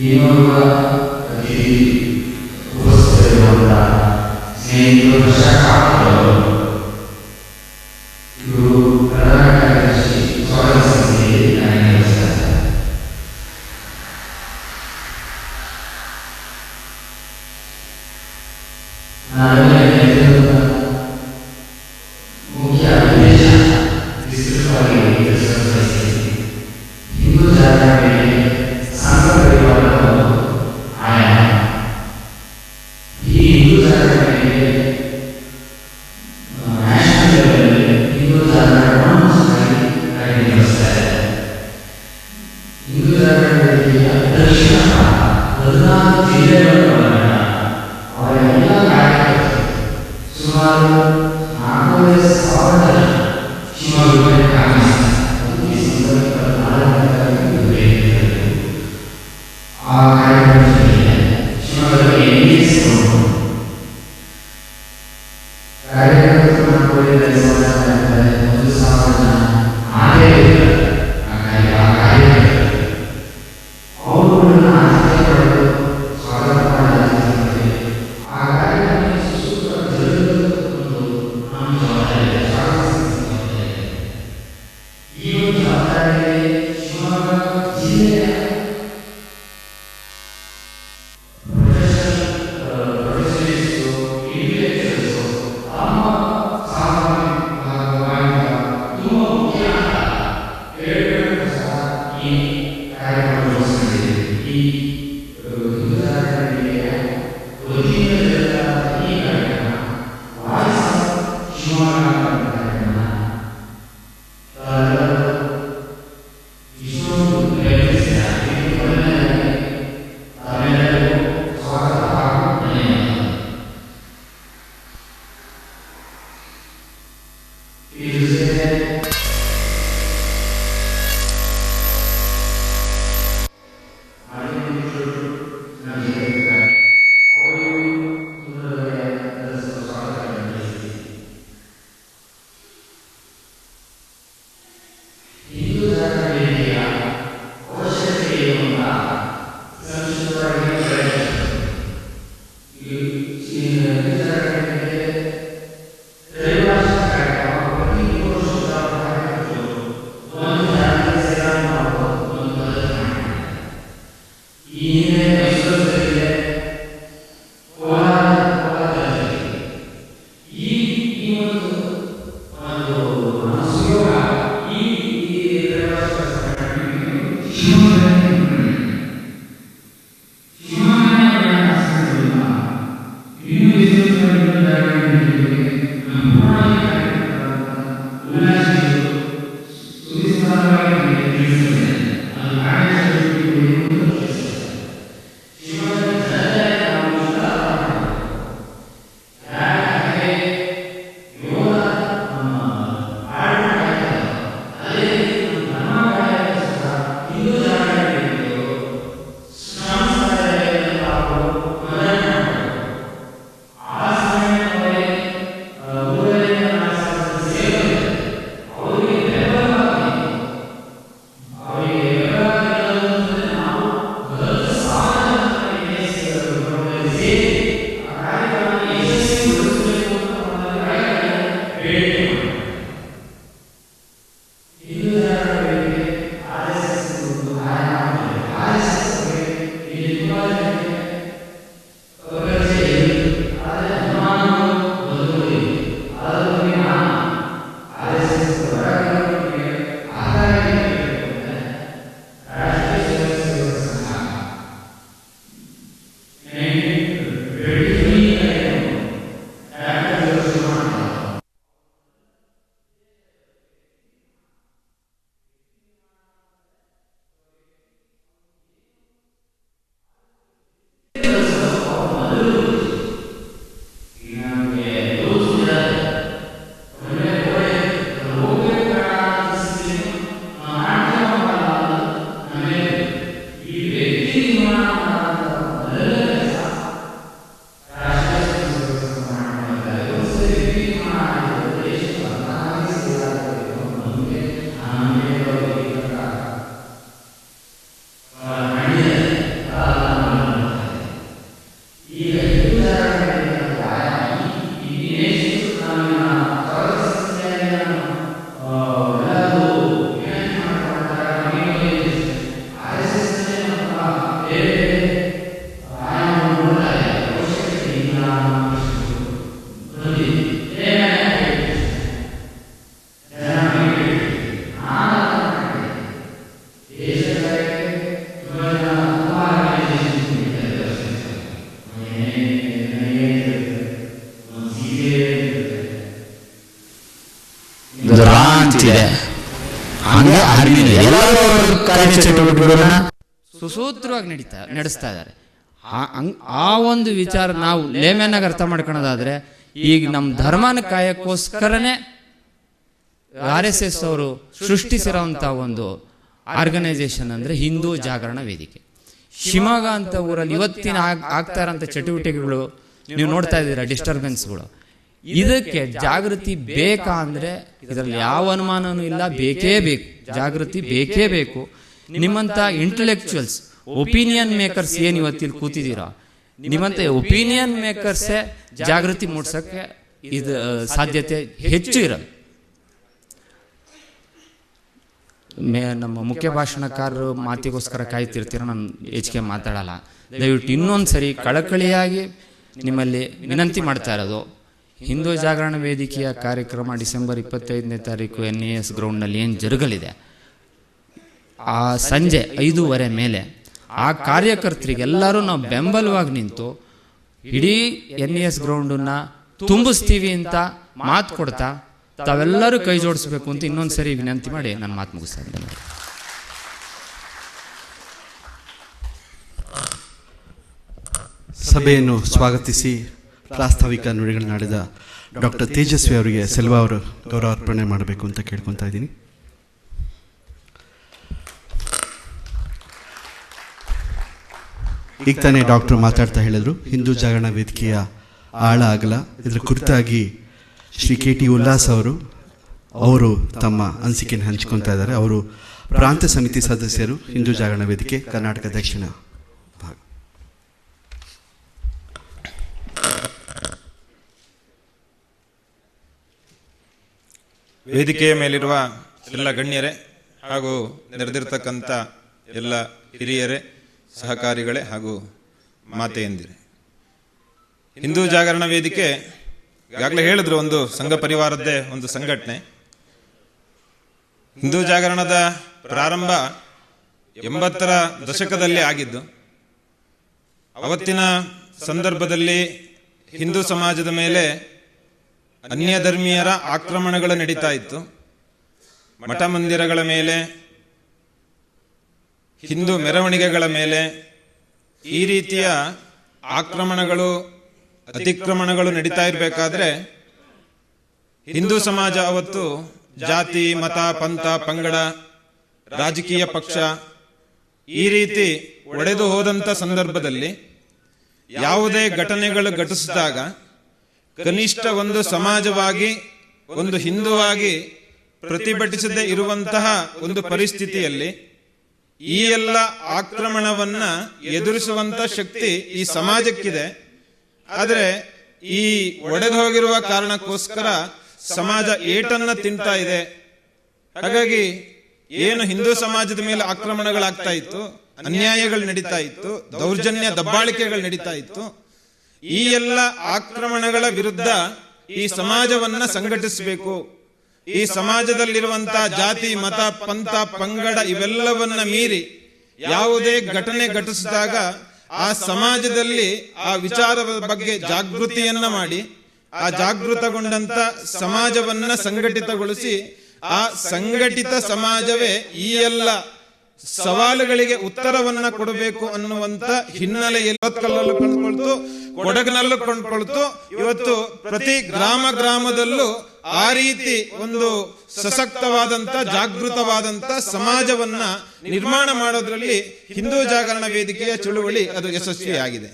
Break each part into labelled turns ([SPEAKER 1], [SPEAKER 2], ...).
[SPEAKER 1] ಇನ್ನೋರ್ವ ಅತಿಥಿ ಉಪಸ್ಥಿತರಿರುವಂತಹ ಜಾಗರಣವನ್ನು ಸರಿಯಾಗಿ ಕಾರ್ಯನಿರ್ವಹಿಸ್ತಾರೆ. ಹಿಂದೂ ಜಾಗರಣ ವೇದಿಕೆಯ ದಕ್ಷಿಣ 14 ಜಿಲ್ಲೆಗಳನ್ನು ಒಳಗೊಂಡ ಅವರ ಎಲ್ಲ ಕಾರ್ಯಕರ್ತರು ಸುಮಾರು 4,500 ಜನ ಶಿವಮೊಗ್ಗಕ್ಕೆ ಆಗಮಿಸಿದ್ದಾರೆ. ಅದು ಡಿಸೆಂಬರ್ 24ನೇ ತಾರೀಕು ನಡೆಯಿತು. ಆ ಕಾರ್ಯಕ್ರಮದಲ್ಲಿ ಶಿವಮೊಗ್ಗದ NBS ಕಾರ್ಯಕರ್ತರು 4,500 ಜನ ಹಾಗೆ ಅವರುಗಳನ್ನು ಆತಿಥ್ಯ ಪಡೆದು ಸ್ವಾಗತ ಮಾಡಿ ಆ ಕಾರ್ಯಕ್ರಮಕ್ಕೆ ಸುಸೂತ್ರ ಜರುಗಿಸುವುದು ನಮ್ಮ ಜವಾಬ್ದಾರಿ, ಈ ಒಂದು ಜವಾಬ್ದಾರಿಗೆ ಶಿವಮೊಗ್ಗ ಜಿಲ್ಲೆಯ ಕಾರ್ಯಕ್ರಮ ಪ್ರತಿ 3 ವರ್ಷ ಇದು ರಾ ಅಂತಿದೆ. ಹಂಗೆ ಆರ್ಮಿಲಿ ಎಲ್ಲರೂ ಕಾರ್ಯಚಟುವಟಿಕೆಗಳನ್ನ ಸುಸೂತ್ರವಾಗಿ ನಡೆಸ್ತಾ ಇದ್ದಾರೆ. ಆ ಒಂದು ವಿಚಾರ ನಾವು ಲೇಮ್ಯಾನ್ ಆಗಿ ಅರ್ಥ ಮಾಡ್ಕೊಳ್ಳೋದಾದ್ರೆ, ಈಗ ನಮ್ಮ ಧರ್ಮನ ಕಾಯಕ್ಕೋಸ್ಕರನೇ RSS ಅವರು ಸೃಷ್ಟಿಸಿರೋಂಥ ಒಂದು ಆರ್ಗನೈಸೇಷನ್ ಅಂದರೆ ಹಿಂದೂ ಜಾಗರಣ ವೇದಿಕೆ. ಶಿವಮೊಗ್ಗ ಅಂತ ಊರಲ್ಲಿ ಇವತ್ತಿನ ಆಗ್ತಾ ಇರೋಂಥ ಚಟುವಟಿಕೆಗಳು ನೀವು ನೋಡ್ತಾ ಇದ್ದೀರಾ, ಡಿಸ್ಟರ್ಬೆನ್ಸ್ಗಳು. ಇದಕ್ಕೆ ಜಾಗೃತಿ ಬೇಕಾ ಅಂದರೆ ಇದರಲ್ಲಿ ಯಾವ ಅನುಮಾನನೂ ಇಲ್ಲ, ಬೇಕೇ ಬೇಕು, ಜಾಗೃತಿ ಬೇಕೇ ಬೇಕು. ನಿಮ್ಮಂಥ ಇಂಟೆಲೆಕ್ಚುಯಲ್ಸ್, ಒಪಿನಿಯನ್ ಮೇಕರ್ಸ್ ಏನು ಇವತ್ತಿಲ್ಲಿ ಕೂತಿದ್ದೀರಾ, ನಿಮ್ಮಂಥ ಒಪಿನಿಯನ್ ಮೇಕರ್ಸೇ ಜಾಗೃತಿ ಮೂಡಿಸೋಕ್ಕೆ ಇದು ಸಾಧ್ಯತೆ ಹೆಚ್ಚು ಇರೋದು. ನಮ್ಮ ಮುಖ್ಯ ಭಾಷಣಕಾರರು ಮಾತಿಗೋಸ್ಕರ ಕಾಯ್ತಿರ್ತೀರ, ನಾನು ಹೆಚ್ಚಿಗೆ ಮಾತಾಡಲ್ಲ. ದಯವಿಟ್ಟು ಇನ್ನೊಂದು ಸರಿ ಕಳಕಳಿಯಾಗಿ ನಿಮ್ಮಲ್ಲಿ ವಿನಂತಿ ಮಾಡ್ತಾ ಇರೋದು, ಹಿಂದೂ ಜಾಗರಣ ವೇದಿಕೆಯ ಕಾರ್ಯಕ್ರಮ ಡಿಸೆಂಬರ್ 25ನೇ ತಾರೀಕು NAS ಗ್ರೌಂಡ್ನಲ್ಲಿ ಏನು ಜರುಗಲಿದೆ, ಆ ಸಂಜೆ 5:15 ಮೇಲೆ ಆ ಕಾರ್ಯಕರ್ತರಿಗೆಲ್ಲರೂ ನಾವು ಬೆಂಬಲವಾಗಿ ನಿಂತು ಇಡೀ NAS ಗ್ರೌಂಡನ್ನು ತುಂಬಿಸ್ತೀವಿ ಅಂತ ಮಾತು ಕೊಡ್ತಾ ತಾವೆಲ್ಲರೂ ಕೈ ಜೋಡಿಸ್ಬೇಕು ಅಂತ ಇನ್ನೊಂದು ಸರಿ ವಿನಂತಿ ಮಾಡಿ ನಾನು ಮಾತು ಮುಗಿಸ್ತಾ ಇದ್ದೇನೆ.
[SPEAKER 2] ಸಭೆಯನ್ನು ಸ್ವಾಗತಿಸಿ ಪ್ರಾಸ್ತಾವಿಕ ನುಡಿಗಳನ್ನಾಡಿದ ಡಾಕ್ಟರ್ ತೇಜಸ್ವಿ ಅವರಿಗೆ ಸೆಲ್ವಾ ಅವರು ಗೌರವಾರ್ಪಣೆ ಮಾಡಬೇಕು ಅಂತ ಕೇಳ್ಕೊತಾ ಇದ್ದೀನಿ. ಈಗ ತಾನೇ ಡಾಕ್ಟರ್ ಮಾತಾಡ್ತಾ ಹೇಳಿದ್ರು, ಹಿಂದೂ ಜಾಗರಣ ವೇದಿಕೆಯ ಆಳ ಅಗಲ ಇದರ ಕುರಿತಾಗಿ ಶ್ರೀ KT ಉಲ್ಲಾಸ್ ಅವರು ತಮ್ಮ ಅನಿಸಿಕೆಯನ್ನು ಹಂಚ್ಕೊತಾ ಇದ್ದಾರೆ. ಅವರು ಪ್ರಾಂತ ಸಮಿತಿ ಸದಸ್ಯರು, ಹಿಂದೂ ಜಾಗರಣ ವೇದಿಕೆ ಕರ್ನಾಟಕ ದಕ್ಷಿಣ ಭಾಗ.
[SPEAKER 3] ವೇದಿಕೆಯ ಮೇಲಿರುವ ಎಲ್ಲ ಗಣ್ಯರೇ ಹಾಗೂ ನೆರೆದಿರ್ತಕ್ಕಂಥ ಎಲ್ಲ ಹಿರಿಯರೇ, ಸಹಕಾರಿಗಳೇ ಹಾಗೂ ಮಾತೆಯಂದಿರೇ, ಹಿಂದೂ ಜಾಗರಣ ವೇದಿಕೆ ಈಗಾಗಲೇ ಹೇಳಿದ್ರು, ಒಂದು ಸಂಘ ಪರಿವಾರದ್ದೇ ಒಂದು ಸಂಘಟನೆ. ಹಿಂದೂ ಜಾಗರಣದ ಪ್ರಾರಂಭ 80ರ ದಶಕದಲ್ಲಿ ಆಗಿದ್ದು, ಅವತ್ತಿನ ಸಂದರ್ಭದಲ್ಲಿ ಹಿಂದೂ ಸಮಾಜದ ಮೇಲೆ ಅನ್ಯ ಧರ್ಮೀಯರ ಆಕ್ರಮಣಗಳು ನಡೀತಾ ಇತ್ತು. ಮಠ ಮಂದಿರಗಳ ಮೇಲೆ, ಹಿಂದೂ ಮೆರವಣಿಗೆಗಳ ಮೇಲೆ ಈ ರೀತಿಯ ಆಕ್ರಮಣಗಳು, ಅತಿಕ್ರಮಣಗಳು ನಡೀತಾ ಇರಬೇಕಾದ್ರೆ ಹಿಂದೂ ಸಮಾಜ ಅವತ್ತು ಜಾತಿ, ಮತ, ಪಂಥ, ಪಂಗಡ, ರಾಜಕೀಯ ಪಕ್ಷ ಈ ರೀತಿ ಒಡೆದು ಹೋದಂಥ ಸಂದರ್ಭದಲ್ಲಿ ಯಾವುದೇ ಘಟನೆಗಳು ಘಟಿಸಿದಾಗ ಕನಿಷ್ಠ ಒಂದು ಸಮಾಜವಾಗಿ, ಒಂದು ಹಿಂದೂವಾಗಿ ಪ್ರತಿಭಟಿಸದೇ ಇರುವಂತಹ ಒಂದು ಪರಿಸ್ಥಿತಿಯಲ್ಲಿ ಈ ಎಲ್ಲ ಆಕ್ರಮಣವನ್ನ ಎದುರಿಸುವಂತ ಶಕ್ತಿ ಈ ಸಮಾಜಕ್ಕಿದೆ. ಆದರೆ ಈ ಒಡೆದು ಹೋಗಿರುವ ಕಾರಣಕ್ಕೋಸ್ಕರ ಸಮಾಜ ಏಟನ್ನ ತಿಂತಾ ಇದೆ. ಹಾಗಾಗಿ ಏನು ಹಿಂದೂ ಸಮಾಜದ ಮೇಲೆ ಆಕ್ರಮಣಗಳಾಗ್ತಾ ಇತ್ತು, ಅನ್ಯಾಯಗಳು ನಡೀತಾ ಇತ್ತು, ದೌರ್ಜನ್ಯ ದಬ್ಬಾಳಿಕೆಗಳು ನಡೀತಾ ಇತ್ತು, ಈ ಎಲ್ಲ ಆಕ್ರಮಣಗಳ ವಿರುದ್ಧ ಈ ಸಮಾಜವನ್ನ ಸಂಘಟಿಸಬೇಕು. ಈ ಸಮಾಜದಲ್ಲಿರುವಂತಹ ಜಾತಿ, ಮತ, ಪಂಥ, ಪಂಗಡ ಇವೆಲ್ಲವನ್ನ ಮೀರಿ ಯಾವುದೇ ಘಟನೆ ಘಟಿಸಿದಾಗ ಆ ಸಮಾಜದಲ್ಲಿ ಆ ವಿಚಾರದ ಬಗ್ಗೆ ಜಾಗೃತಿಯನ್ನ ಮಾಡಿ, ಆ ಜಾಗೃತಗೊಂಡಂತ ಸಮಾಜವನ್ನ ಸಂಘಟಿತಗೊಳಿಸಿ, ಆ ಸಂಘಟಿತ ಸಮಾಜವೇ ಈ ಎಲ್ಲ ಸವಾಲುಗಳಿಗೆ ಉತ್ತರವನ್ನ ಕೊಡಬೇಕು ಅನ್ನುವಂತ ಹಿನ್ನೆಲೆಯಲ್ಲಿ ಕಲ್ಲಲ್ಲೂ ಕೊಂಡ್ಕೊಳ್ತು, ಕೊಡಗಿನಲ್ಲೂ ಕೊಂಡ್ಕೊಳ್ತು. ಇವತ್ತು ಪ್ರತಿ ಗ್ರಾಮದಲ್ಲೂ ಆ ರೀತಿ ಒಂದು ಸಶಕ್ತವಾದಂತ, ಜಾಗೃತವಾದಂತ ಸಮಾಜವನ್ನ ನಿರ್ಮಾಣ ಮಾಡೋದ್ರಲ್ಲಿ ಹಿಂದೂ ಜಾಗರಣ ವೇದಿಕೆಯ ಚಳುವಳಿ ಅದು ಯಶಸ್ವಿಯಾಗಿದೆ.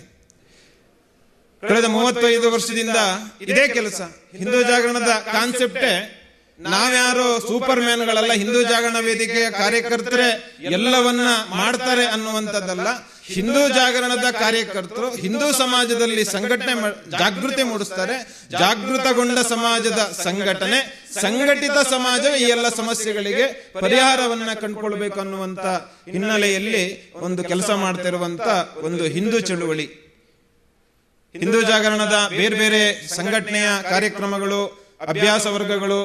[SPEAKER 3] ಕಳೆದ 35 ವರ್ಷದಿಂದ ಇದೇ ಕೆಲಸ. ಹಿಂದೂ ಜಾಗರಣದ ಕಾನ್ಸೆಪ್ಟೇ ನಾವ್ಯಾರೋ ಸೂಪರ್ ಮ್ಯಾನ್ಗಳಲ್ಲ, ಹಿಂದೂ ಜಾಗರಣ ವೇದಿಕೆಯ ಕಾರ್ಯಕರ್ತರೇ ಎಲ್ಲವನ್ನ ಮಾಡ್ತಾರೆ ಅನ್ನುವಂಥದ್ದಲ್ಲ. ಹಿಂದೂ ಜಾಗರಣದ ಕಾರ್ಯಕರ್ತರು ಹಿಂದೂ ಸಮಾಜದಲ್ಲಿ ಸಂಘಟನೆ ಜಾಗೃತಿ ಮೂಡಿಸ್ತಾರೆ. ಜಾಗೃತಗೊಂಡ ಸಮಾಜದ ಸಂಘಟನೆ, ಸಂಘಟಿತ ಸಮಾಜ ಈ ಎಲ್ಲ ಸಮಸ್ಯೆಗಳಿಗೆ ಪರಿಹಾರವನ್ನ ಕಂಡುಕೊಳ್ಬೇಕು ಅನ್ನುವಂತ ಹಿನ್ನೆಲೆಯಲ್ಲಿ ಒಂದು ಕೆಲಸ ಮಾಡ್ತಿರುವಂತ ಒಂದು ಹಿಂದೂ ಚಳುವಳಿ. ಹಿಂದೂ ಜಾಗರಣದ ಬೇರೆ ಬೇರೆ ಸಂಘಟನೆಯ ಕಾರ್ಯಕ್ರಮಗಳು, ಅಭ್ಯಾಸ ವರ್ಗಗಳು,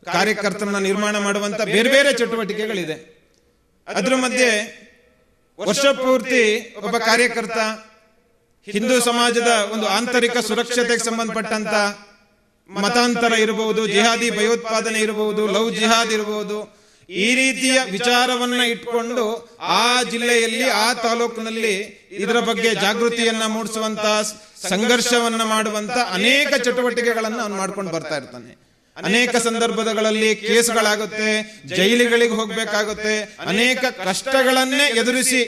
[SPEAKER 3] ಕಾರ್ಯಕರ್ತರನ್ನ ನಿರ್ಮಾಣ ಮಾಡುವಂತ ಬೇರೆ ಬೇರೆ ಚಟುವಟಿಕೆಗಳಿದೆ. ಅದ್ರ ಮಧ್ಯೆ ವರ್ಷ ಪೂರ್ತಿ ಒಬ್ಬ ಕಾರ್ಯಕರ್ತ ಹಿಂದೂ ಸಮಾಜದ ಒಂದು ಆಂತರಿಕ ಸುರಕ್ಷತೆಗೆ ಸಂಬಂಧಪಟ್ಟಂತ ಮತಾಂತರ ಇರಬಹುದು, ಜಿಹಾದಿ ಭಯೋತ್ಪಾದನೆ ಇರಬಹುದು, ಲವ್ ಜಿಹಾದ್ ಇರಬಹುದು. ಈ ರೀತಿಯ ವಿಚಾರವನ್ನ ಇಟ್ಕೊಂಡು ಆ ಜಿಲ್ಲೆಯಲ್ಲಿ ಆ ತಾಲೂಕಿನಲ್ಲಿ ಇದರ ಬಗ್ಗೆ ಜಾಗೃತಿಯನ್ನ ಮೂಡಿಸುವಂತ, ಸಂಘರ್ಷವನ್ನ ಮಾಡುವಂತ ಅನೇಕ ಚಟುವಟಿಕೆಗಳನ್ನು ಅವನು ಮಾಡ್ಕೊಂಡು ಬರ್ತಾ ಇರ್ತಾನೆ. ಅನೇಕ ಸಂದರ್ಭಗಳಲ್ಲಿ ಕೇಸ್ಗಳಾಗುತ್ತೆ, ಜೈಲಿಗಳಿಗೆ ಹೋಗ್ಬೇಕಾಗುತ್ತೆ, ಅನೇಕ ಕಷ್ಟಗಳನ್ನೇ ಎದುರಿಸಿ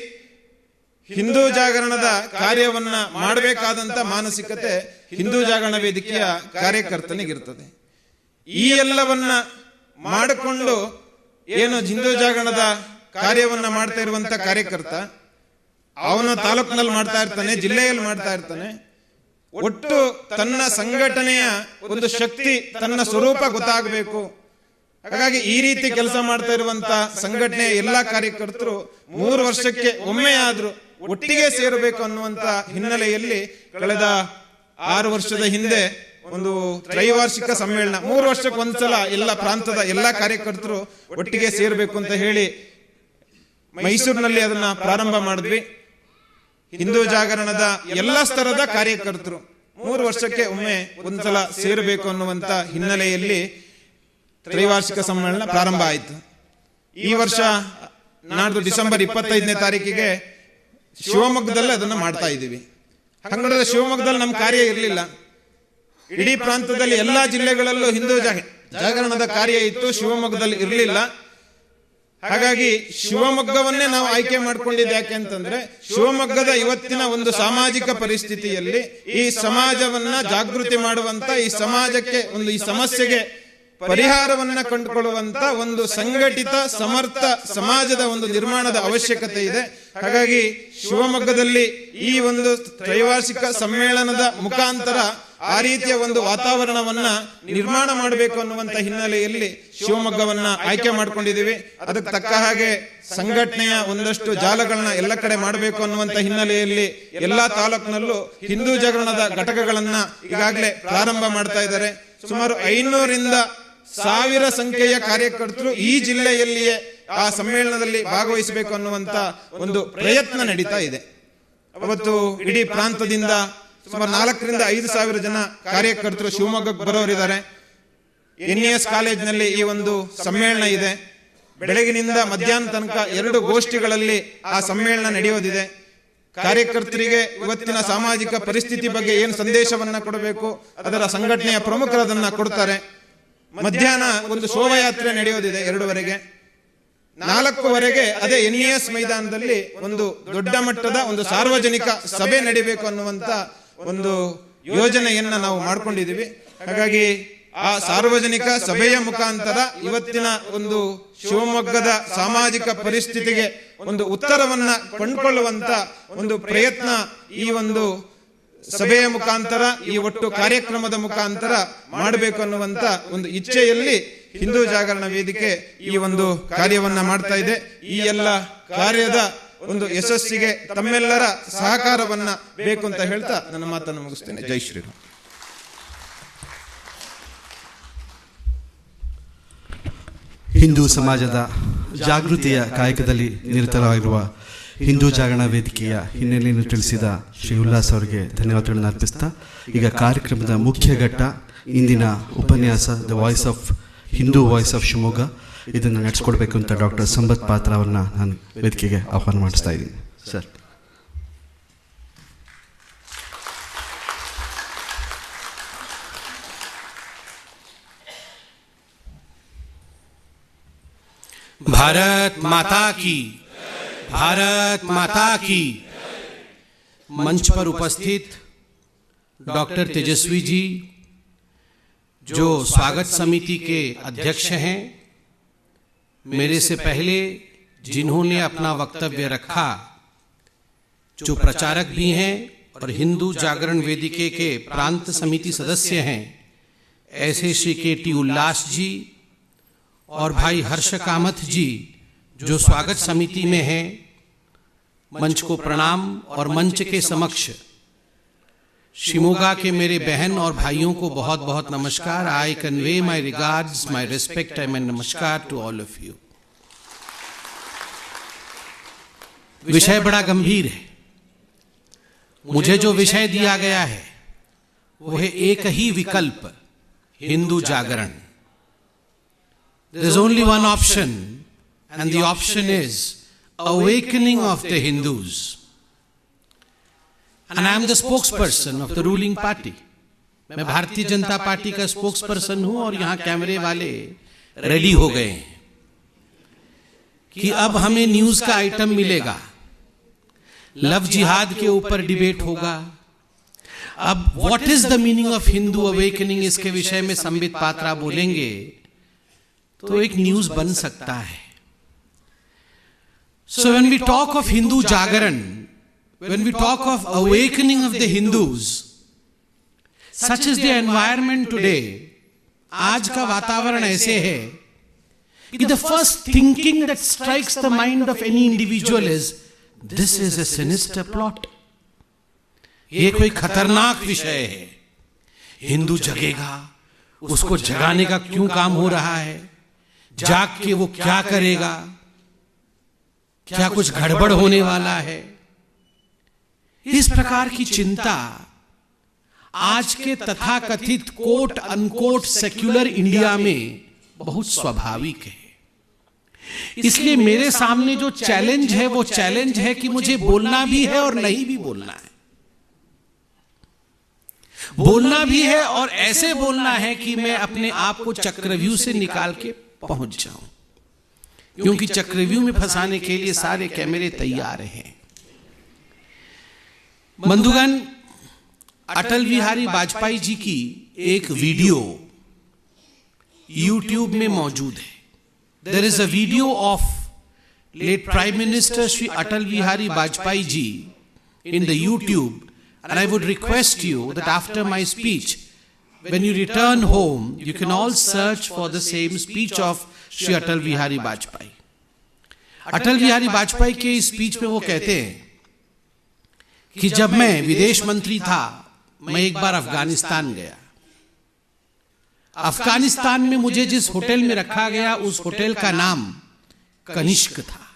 [SPEAKER 3] ಹಿಂದೂ ಜಾಗರಣದ ಕಾರ್ಯವನ್ನ ಮಾಡಬೇಕಾದಂತ ಮಾನಸಿಕತೆ ಹಿಂದೂ ಜಾಗರಣ ವೇದಿಕೆಯ ಕಾರ್ಯಕರ್ತನಿಗಿರ್ತದೆ. ಈ ಎಲ್ಲವನ್ನ ಮಾಡಿಕೊಂಡು ಏನು ಹಿಂದೂ ಜಾಗರಣದ ಕಾರ್ಯವನ್ನ ಮಾಡ್ತಾ ಇರುವಂತ ಕಾರ್ಯಕರ್ತ ಅವನ ತಾಲೂಕಿನಲ್ಲಿ ಮಾಡ್ತಾ ಇರ್ತಾನೆ, ಜಿಲ್ಲೆಯಲ್ಲಿ ಮಾಡ್ತಾ ಇರ್ತಾನೆ. ಒಟ್ಟು ತನ್ನ ಸಂಘಟನೆಯ ಒಂದು ಶಕ್ತಿ, ತನ್ನ ಸ್ವರೂಪ ಗೊತ್ತಾಗಬೇಕು. ಹಾಗಾಗಿ ಈ ರೀತಿ ಕೆಲಸ ಮಾಡ್ತಾ ಇರುವಂತ ಸಂಘಟನೆಯ ಎಲ್ಲಾ ಕಾರ್ಯಕರ್ತರು 3 ವರ್ಷಕ್ಕೆ ಒಮ್ಮೆ ಆದ್ರೂ ಒಟ್ಟಿಗೆ ಸೇರಬೇಕು ಅನ್ನುವಂತ ಹಿನ್ನೆಲೆಯಲ್ಲಿ ಕಳೆದ 6 ವರ್ಷದ ಹಿಂದೆ ಒಂದು ತ್ರೈವಾರ್ಷಿಕ ಸಮ್ಮೇಳನ, 3 ವರ್ಷಕ್ಕೆ ಒಂದ್ಸಲ ಎಲ್ಲ ಪ್ರಾಂತದ ಎಲ್ಲಾ ಕಾರ್ಯಕರ್ತರು ಒಟ್ಟಿಗೆ ಸೇರಬೇಕು ಅಂತ ಹೇಳಿ ಮೈಸೂರಿನಲ್ಲಿ ಅದನ್ನ ಪ್ರಾರಂಭ ಮಾಡಿದ್ವಿ. ಹಿಂದೂ ಜಾಗರಣದ ಎಲ್ಲ ಸ್ತರದ ಕಾರ್ಯಕರ್ತರು 3 ವರ್ಷಕ್ಕೆ ಒಮ್ಮೆ ಒಂದ್ಸಲ ಸೇರಬೇಕು ಅನ್ನುವಂತ ಹಿನ್ನೆಲೆಯಲ್ಲಿ ತ್ರೈವಾರ್ಷಿಕ ಸಮ್ಮೇಳನ ಪ್ರಾರಂಭ ಆಯಿತು. ಈ ವರ್ಷ ನಾಡ್ದು ಡಿಸೆಂಬರ್ 25ನೇ ತಾರೀಕಿಗೆ ಶಿವಮೊಗ್ಗದಲ್ಲಿ ಅದನ್ನ ಮಾಡ್ತಾ ಇದ್ದೀವಿ. ಹಾಗಾದ್ರೆ ಶಿವಮೊಗ್ಗದಲ್ಲಿ ನಮ್ಮ ಕಾರ್ಯ ಇರಲಿಲ್ಲ. ಇಡೀ ಪ್ರಾಂತದಲ್ಲಿ ಎಲ್ಲಾ ಜಿಲ್ಲೆಗಳಲ್ಲೂ ಹಿಂದೂ ಜಾಗರಣದ ಕಾರ್ಯ ಇತ್ತು, ಶಿವಮೊಗ್ಗದಲ್ಲಿ ಇರಲಿಲ್ಲ. ಹಾಗಾಗಿ ಶಿವಮೊಗ್ಗವನ್ನೇ ನಾವು ಆಯ್ಕೆ ಮಾಡ್ಕೊಂಡಿದ್ದು ಯಾಕೆ ಅಂತಂದ್ರೆ, ಶಿವಮೊಗ್ಗದ ಇವತ್ತಿನ ಒಂದು ಸಾಮಾಜಿಕ ಪರಿಸ್ಥಿತಿಯಲ್ಲಿ ಈ ಸಮಾಜವನ್ನ ಜಾಗೃತಿ ಮಾಡುವಂತ, ಈ ಸಮಾಜಕ್ಕೆ ಒಂದು ಈ ಸಮಸ್ಯೆಗೆ ಪರಿಹಾರವನ್ನ ಕಂಡುಕೊಳ್ಳುವಂತ ಒಂದು ಸಂಘಟಿತ ಸಮರ್ಥ ಸಮಾಜದ ಒಂದು ನಿರ್ಮಾಣದ ಅವಶ್ಯಕತೆ ಇದೆ. ಹಾಗಾಗಿ ಶಿವಮೊಗ್ಗದಲ್ಲಿ ಈ ಒಂದು ತ್ರೈವಾರ್ಷಿಕ ಸಮ್ಮೇಳನದ ಮುಖಾಂತರ ಆ ರೀತಿಯ ಒಂದು ವಾತಾವರಣವನ್ನ ನಿರ್ಮಾಣ ಮಾಡಬೇಕು ಅನ್ನುವಂತ ಹಿನ್ನೆಲೆಯಲ್ಲಿ ಶಿವಮೊಗ್ಗವನ್ನ ಆಯ್ಕೆ ಮಾಡ್ಕೊಂಡಿದ್ದೀವಿ. ಅದಕ್ಕೆ ತಕ್ಕ ಹಾಗೆ ಸಂಘಟನೆಯ ಒಂದಷ್ಟು ಜಾಲಗಳನ್ನ ಎಲ್ಲ ಕಡೆ ಮಾಡಬೇಕು ಅನ್ನುವಂತ ಹಿನ್ನೆಲೆಯಲ್ಲಿ ಎಲ್ಲಾ ತಾಲೂಕಿನಲ್ಲೂ ಹಿಂದೂ ಜಾಗರಣದ ಘಟಕಗಳನ್ನ ಈಗಾಗಲೇ ಪ್ರಾರಂಭ ಮಾಡ್ತಾ ಇದ್ದಾರೆ. ಸುಮಾರು 500ರಿಂದ 1000 ಸಂಖ್ಯೆಯ ಕಾರ್ಯಕರ್ತರು ಈ ಜಿಲ್ಲೆಯಲ್ಲಿಯೇ ಆ ಸಮ್ಮೇಳನದಲ್ಲಿ ಭಾಗವಹಿಸಬೇಕು ಅನ್ನುವಂತ ಒಂದು ಪ್ರಯತ್ನ ನಡೀತಾ ಇದೆ. ಅವತ್ತು ಇಡೀ ಪ್ರಾಂತದಿಂದ ಸುಮಾರು 4ರಿಂದ 5 ಸಾವಿರ ಜನ ಕಾರ್ಯಕರ್ತರು ಶಿವಮೊಗ್ಗಕ್ಕೆ ಬರೋರಿದ್ದಾರೆ. NES ಕಾಲೇಜಿನಲ್ಲಿ ಈ ಒಂದು ಸಮ್ಮೇಳನ ಇದೆ. ಬೆಳಗಿನಿಂದ ಮಧ್ಯಾಹ್ನ ತನಕ 2 ಗೋಷ್ಠಿಗಳಲ್ಲಿ ಆ ಸಮ್ಮೇಳನ ನಡೆಯೋದಿದೆ. ಕಾರ್ಯಕರ್ತರಿಗೆ ಇವತ್ತಿನ ಸಾಮಾಜಿಕ ಪರಿಸ್ಥಿತಿ ಬಗ್ಗೆ ಏನು ಸಂದೇಶವನ್ನ ಕೊಡಬೇಕು, ಅದರ ಸಂಘಟನೆಯ ಪ್ರಮುಖರು ಅದನ್ನ ಕೊಡ್ತಾರೆ. ಮಧ್ಯಾಹ್ನ ಒಂದು ಶೋಭಾಯಾತ್ರೆ ನಡೆಯೋದಿದೆ 2:00ವರೆಗೆ. 4:00ವರೆಗೆ ಅದೇ NES ಮೈದಾನದಲ್ಲಿ ಒಂದು ದೊಡ್ಡ ಮಟ್ಟದ ಒಂದು ಸಾರ್ವಜನಿಕ ಸಭೆ ನಡೀಬೇಕು ಅನ್ನುವಂತ ಒಂದು ಯೋಜನೆಯನ್ನ ನಾವು ಮಾಡ್ಕೊಂಡಿದ್ದೀವಿ. ಹಾಗಾಗಿ ಆ ಸಾರ್ವಜನಿಕ ಸಭೆಯ ಮುಖಾಂತರ ಇವತ್ತಿನ ಒಂದು ಶಿವಮೊಗ್ಗದ ಸಾಮಾಜಿಕ ಪರಿಸ್ಥಿತಿಗೆ ಒಂದು ಉತ್ತರವನ್ನ ಕಂಡುಕೊಳ್ಳುವಂತ ಒಂದು ಪ್ರಯತ್ನ ಈ ಒಂದು ಸಭೆಯ ಮುಖಾಂತರ, ಈ ಒಟ್ಟು ಕಾರ್ಯಕ್ರಮದ ಮುಖಾಂತರ ಮಾಡಬೇಕು ಅನ್ನುವಂತ ಒಂದು ಇಚ್ಛೆಯಲ್ಲಿ ಹಿಂದೂ ಜಾಗರಣ ವೇದಿಕೆ ಈ ಒಂದು ಕಾರ್ಯವನ್ನ ಮಾಡ್ತಾ ಇದೆ. ಈ ಎಲ್ಲ ಕಾರ್ಯದ ಒಂದು ಯಶಸ್ಸಿಗೆ ತಮ್ಮೆಲ್ಲರ ಸಹಕಾರವನ್ನ ಬೇಕು ಅಂತ ಹೇಳ್ತಾ ನನ್ನ ಮಾತನ್ನು ಮುಗಿಸ್ತೇನೆ. ಜೈ ಶ್ರೀರಾಮ್.
[SPEAKER 2] ಹಿಂದೂ ಸಮಾಜದ ಜಾಗೃತಿಯ ಕಾಯಕದಲ್ಲಿ ನಿರತರಾಗಿರುವ ಹಿಂದೂ ಜಾಗರಣ ವೇದಿಕೆಯ ಹಿನ್ನೆಲೆಯನ್ನು ತಿಳಿಸಿದ ಶ್ರೀ ಉಲ್ಲಾಸ್ ಅವರಿಗೆ ಧನ್ಯವಾದಗಳನ್ನು ಅರ್ಪಿಸ್ತಾ, ಈಗ ಕಾರ್ಯಕ್ರಮದ ಮುಖ್ಯ ಘಟ್ಟ ಇಂದಿನ ಉಪನ್ಯಾಸ the voice of Hindu voice of Shivamogga, ಇದನ್ನು ನಡೆಸ್ಕೊಡ್ಬೇಕು ಅಂತ ಡಾಕ್ಟರ್ ಸಂಬಿತ್ ಪಾತ್ರ ಅವ್ರನ್ನ ನಾನು ವೇದಿಕೆಗೆ ಆಹ್ವಾನ ಮಾಡಿಸ್ತಾ ಇದ್ದೀನಿ. ಸರ್.
[SPEAKER 4] भारत माता की, भारत माता की। मंच पर उपस्थित डॉक्टर तेजस्वी जी, जो स्वागत समिति के अध्यक्ष हैं, मेरे से पहले जिन्होंने अपना वक्तव्य रखा, जो प्रचारक भी हैं और हिंदू जागरण वेदिके के प्रांत समिति सदस्य हैं, ऐसे श्री KT उल्लास जी और भाई हर्ष कामत जी, जो स्वागत समिति में हैं, मंच को प्रणाम। और मंच के समक्ष शिवमोगा के मेरे बहन और भाइयों को बहुत बहुत नमस्कार। I convey my regards, my respect and my नमस्कार टू ऑल ऑफ यू। विषय बड़ा गंभीर है। मुझे जो विषय दिया गया है वो है एक ही विकल्प, Hindu Jagaran. There is only one option, and the option is awakening of the Hindus. And I am the spokesperson of the ruling party. मैं भारतीय जनता पार्टी का स्पोक्सपर्सन हूं और यहां कैमरे वाले रेडी हो गए हैं कि अब हमें न्यूज का आइटम मिलेगा, लव जिहाद के ऊपर डिबेट होगा। अब what is the meaning of Hindu awakening, इसके विषय में संबित पात्रा बोलेंगे तो एक न्यूज बन सकता है। So when we talk of Hindu Jagran, when we talk of awakening of the Hindus, such is the environment today, आज का वातावरण ऐसे है कि the first thinking that strikes the mind of any individual is this is a sinister plot. ये कोई खतरनाक विषय है, हिंदू जगेगा, उसको जगाने का क्यों काम हो रहा है, जाग के वो क्या करेगा, क्या कुछ गड़बड़ होने वाला है। इस प्रकार की चिंता आज के तथाकथित कोट अनकोट सेक्युलर इंडिया में बहुत स्वाभाविक है। इसलिए मेरे सामने जो चैलेंज है वो चैलेंज है कि मुझे बोलना भी है और नहीं भी बोलना है। बोलना भी है और ऐसे बोलना है कि मैं अपने आप को चक्रव्यूह से निकाल के पहुंच जाऊं, क्योंकि चक्रव्यूह में फंसाने के लिए सारे कैमरे तैयार हैं। बंधुगण, अटल बिहारी वाजपेयी जी की एक वीडियो YouTube में मौजूद है। There is a video of late prime minister Shri Atal Bihari Vajpayee ji in the YouTube, and I would request you that after my speech, when you return home, you can all search for the same speech of Shri Atal Bihari Vajpayee. Atal Bihari Vajpayee के speech में वो कहते हैं कि जब मैं विदेश मंत्री था, मैं एक बार अफगानिस्तान गया। अफगानिस्तान में मुझे जिस होटल में रखा गया उस होटल का नाम कनिष्क था,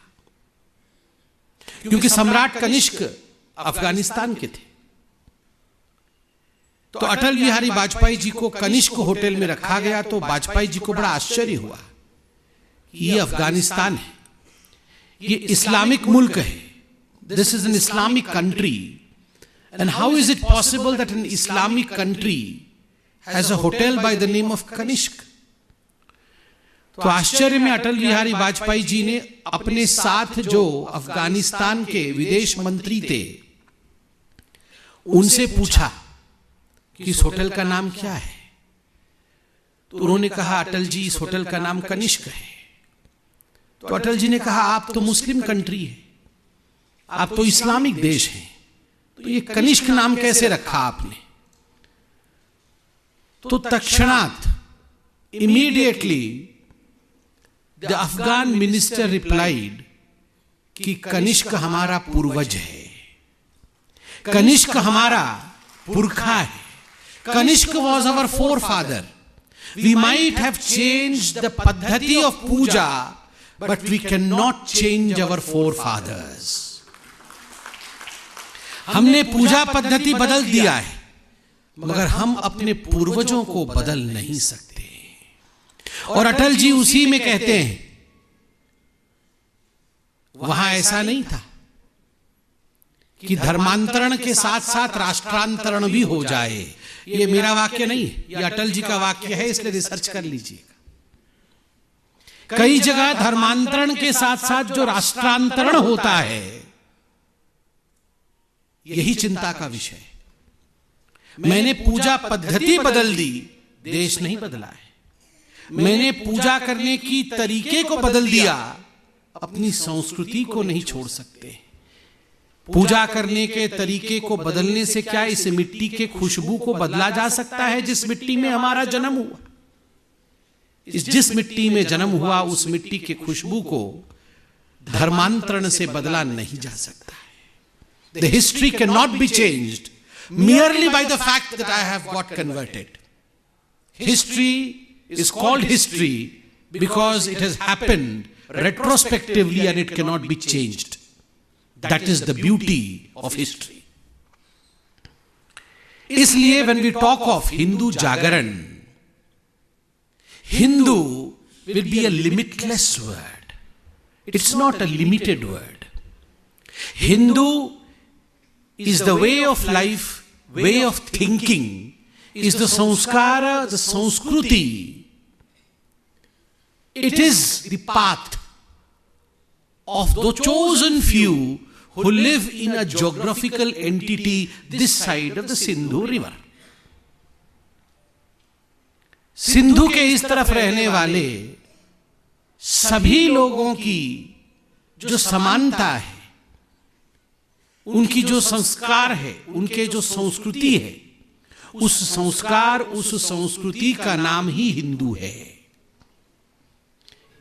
[SPEAKER 4] क्योंकि सम्राट कनिष्क अफगानिस्तान के थे। तो अटल बिहारी वाजपेयी जी को कनिष्क होटल में रखा गया तो वाजपेयी जी को बड़ा आश्चर्य हुआ, ये अफगानिस्तान है, ये इस्लामिक मुल्क है, this is an Islamic country, and how is it possible that an Islamic country has a hotel by the name of Kanishk? तो आश्चर्य में अटल बिहारी वाजपेयी जी ने अपने साथ जो अफगानिस्तान के विदेश मंत्री थे उनसे पूछा कि इस होटल का नाम क्या है। तो उन्होंने कहा, अटल जी इस होटल का नाम कनिष्क है। तो अटल जी ने कहा, आप तो मुस्लिम कंट्री है, आप तो इस्लामिक देश हैं, तो ये कनिष्क नाम कैसे रखा आपने? तो तत्क्षणात immediately the Afghan minister replied कि कनिष्क हमारा पूर्वज है, कनिष्क हमारा पुरखा है, Kanishka was our forefather. We might have changed the पद्धति of puja, but we can not change our forefathers. हमने पूजा पद्धति बदल दिया है, मगर हम अपने पूर्वजों को बदल नहीं सकते। और अटल जी उसी में कहते हैं, वहां ऐसा नहीं था कि धर्मांतरण के साथ साथ राष्ट्रांतरण भी हो जाए। ये मेरा वाक्य नहीं है, ये अटल जी का वाक्य है, इसलिए रिसर्च कर लीजिएगा। कई जगह धर्मांतरण के साथ साथ जो राष्ट्रांतरण होता है, यही चिंता का विषय है। मैंने पूजा पद्धति बदल दी, देश नहीं बदला है। मैंने पूजा करने की तरीके को बदल दिया, अपनी संस्कृति को नहीं छोड़ सकते। पूजा करने के तरीके को बदलने से क्या इस मिट्टी के खुशबू को बदला जा सकता है जिस मिट्टी में हमारा जन्म हुआ? जिस मिट्टी में जन्म हुआ उस मिट्टी की खुशबू को धर्मांतरण से बदला नहीं जा सकता है। The history cannot be changed merely by the fact that I have got converted. History is called history because it has happened retrospectively and it cannot be changed. That is the beauty of history. इसलिए when we talk of Hindu Jagaran, Hindu will be a limitless word. It's not a limited word. Hindu is the way of life, way of thinking, is the sanskara, the sanskruti. It is the path of the chosen few who live in a geographical entity this side of the Sindhu river. Sindhu के इस तरफ रहने वाले सभी लोगों की जो समानता है, उनकी जो संस्कार है, उनके जो संस्कृति है, उस संस्कार, उस संस्कृति का नाम ही हिंदू है।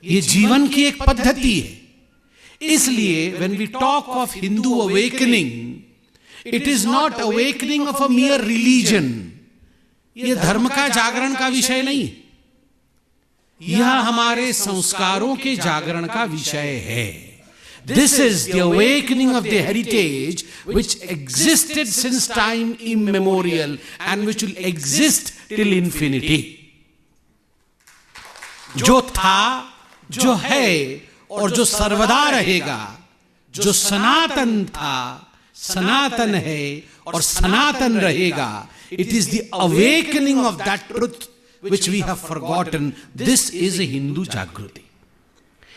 [SPEAKER 4] ये जीवन की एक पद्धति है। इसलिए when we talk of Hindu awakening, it is not awakening of a mere religion. ये धर्म का जागरण का विषय नहीं, यह हमारे संस्कारों के जागरण का विषय है। This is the awakening of the heritage which existed since time immemorial and which will exist till infinity. जो था, जो है और जो सर्वदा रहेगा, जो सनातन था, सनातन है और सनातन रहेगा, it is the awakening of that truth which we have forgotten. This is a Hindu Jagruti.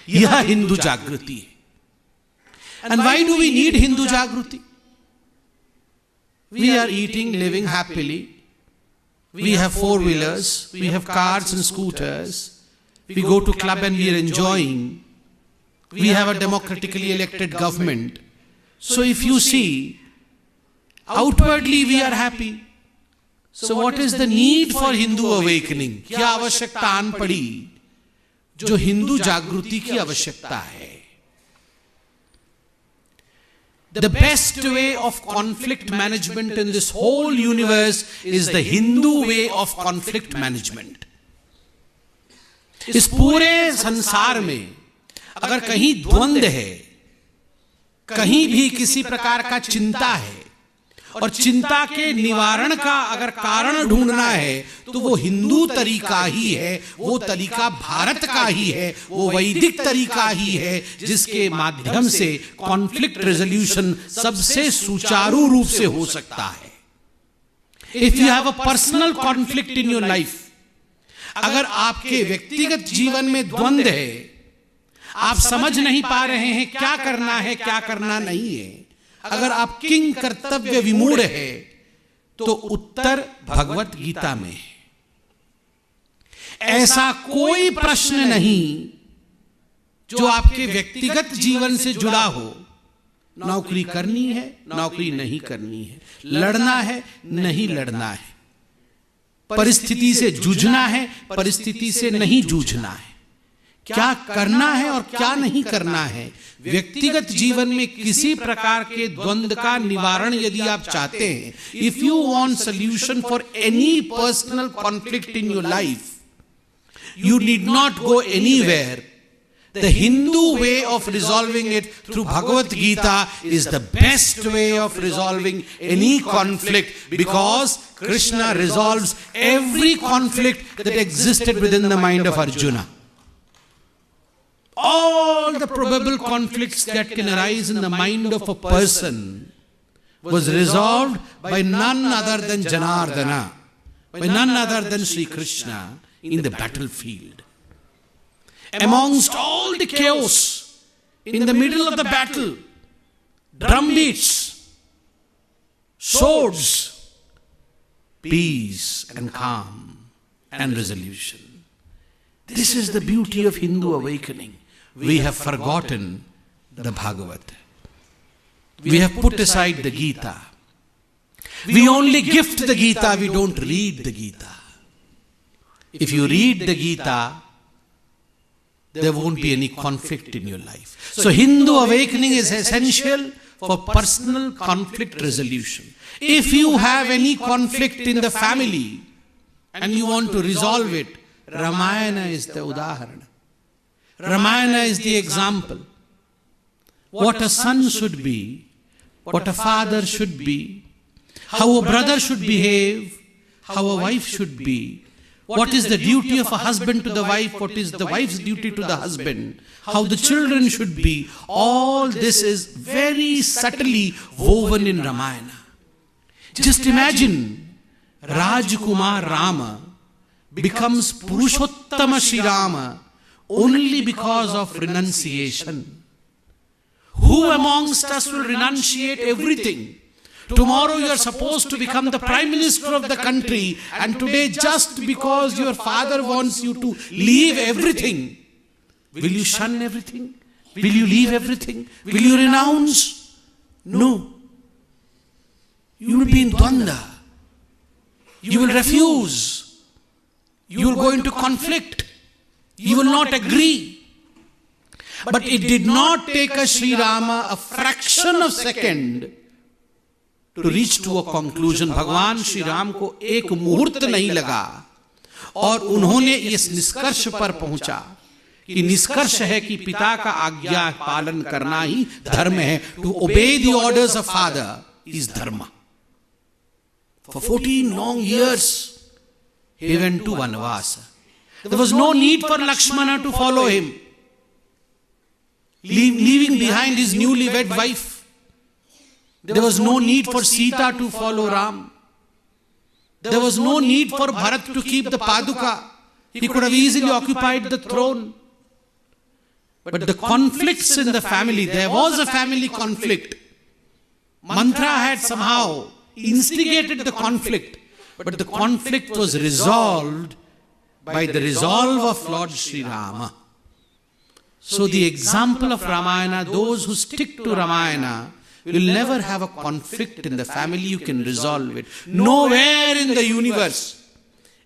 [SPEAKER 4] यह हिंदू जागृति है। And why do we need Hindu Jagruti? We are eating, living happily. We have four-wheelers, we have cars and scooters. We go to club and we are enjoying. We have a democratically elected government. So if you see, outwardly we are happy. So what is the need for Hindu awakening? क्या आवश्यकता आन पड़ी जो हिंदू जागृति की आवश्यकता है? The best way of conflict management in this whole universe is the Hindu way of conflict management. इस पूरे संसार में अगर कहीं द्वंद्व है, कहीं भी किसी प्रकार का चिंता है और चिंता के निवारण का अगर कारण ढूंढना है तो वो हिंदू तरीका ही है, वो तरीका भारत का ही है, वो वैदिक तरीका ही है जिसके माध्यम से कॉन्फ्लिक्ट रेजोल्यूशन सबसे सुचारू रूप से हो सकता है। If you have a personal conflict in your life, अगर आपके व्यक्तिगत जीवन में द्वंद्व है, आप समझ नहीं पा रहे हैं क्या करना है क्या करना नहीं है, अगर आप किंग कर्तव्य विमूढ़ है, तो उत्तर भगवत गीता में है। ऐसा कोई प्रश्न नहीं जो आपके व्यक्तिगत जीवन से जुड़ा हो। नौकरी करनी है, नौकरी नहीं करनी है, लड़ना है, नहीं लड़ना है, परिस्थिति से जूझना है, परिस्थिति से नहीं जूझना है, क्या करना है और क्या नहीं करना है। व्यक्तिगत जीवन में किसी प्रकार के द्वंद्व का निवारण यदि आप चाहते हैं, if you want solution for any personal conflict in your life, you need not go anywhere. The Hindu way of resolving it through Bhagavad Gita is the best way of resolving any conflict, because Krishna resolves every conflict that existed within the mind of Arjuna. All the probable conflicts that can arise in the mind of a person was resolved by none other than Janardana, by none other than Sri Krishna in the battlefield. Amongst all the chaos, in the middle of the battle, drum beats, swords, peace and calm and resolution. This is the beauty of Hindu awakening. We have forgotten the Bhagavad. We have put aside the Gita. We only gift the Gita, we don't read the Gita. If you read the Gita, there won't be any conflict in your life. So Hindu awakening is essential for personal conflict resolution. If you have any conflict in the family and you want to resolve it, Ramayana is the udaharana. Ramayana is the example. What a son should be, what a father should be, how a brother should behave, how a wife should be, What is the duty of a husband to the wife? What is the wife's duty to the husband? How the children should be. All this is very subtly woven in Ramayana. Just imagine, Rajkumar Rama becomes Purushottama Shri Rama only because of renunciation. Who amongst us will renunciate everything? Tomorrow you are supposed to become the Prime Minister of the country, and today just because your father wants you to leave everything, will you shun everything? Will you leave everything? Will you renounce? No. You will be in Dvanda. You will refuse. You will go into conflict. You will not agree. But it did not take a Sri Rama a fraction of second to reach to a conclusion. भगवान श्री राम को एक मुहूर्त नहीं लगा और उन्होंने इस निष्कर्ष पर पहुंचा कि निष्कर्ष है कि पिता का आज्ञा पालन करना ही धर्म है. To obey the orders of father is dharma. For 14 long years he went to Vanvasa. There was no need for Lakshmana to follow him, leaving behind his newly wed wife. There was no need for Sita to follow Ram. There was no need for Bharat to keep the Paduka. He could have easily occupied the throne. But the conflicts in the family, there was a family conflict. Mantra had somehow instigated the conflict, but the conflict was resolved by the resolve of Lord Sri Rama. So the example of Ramayana, those who stick to Ramayana will never have a conflict in the family. You can resolve it. Nowhere in the universe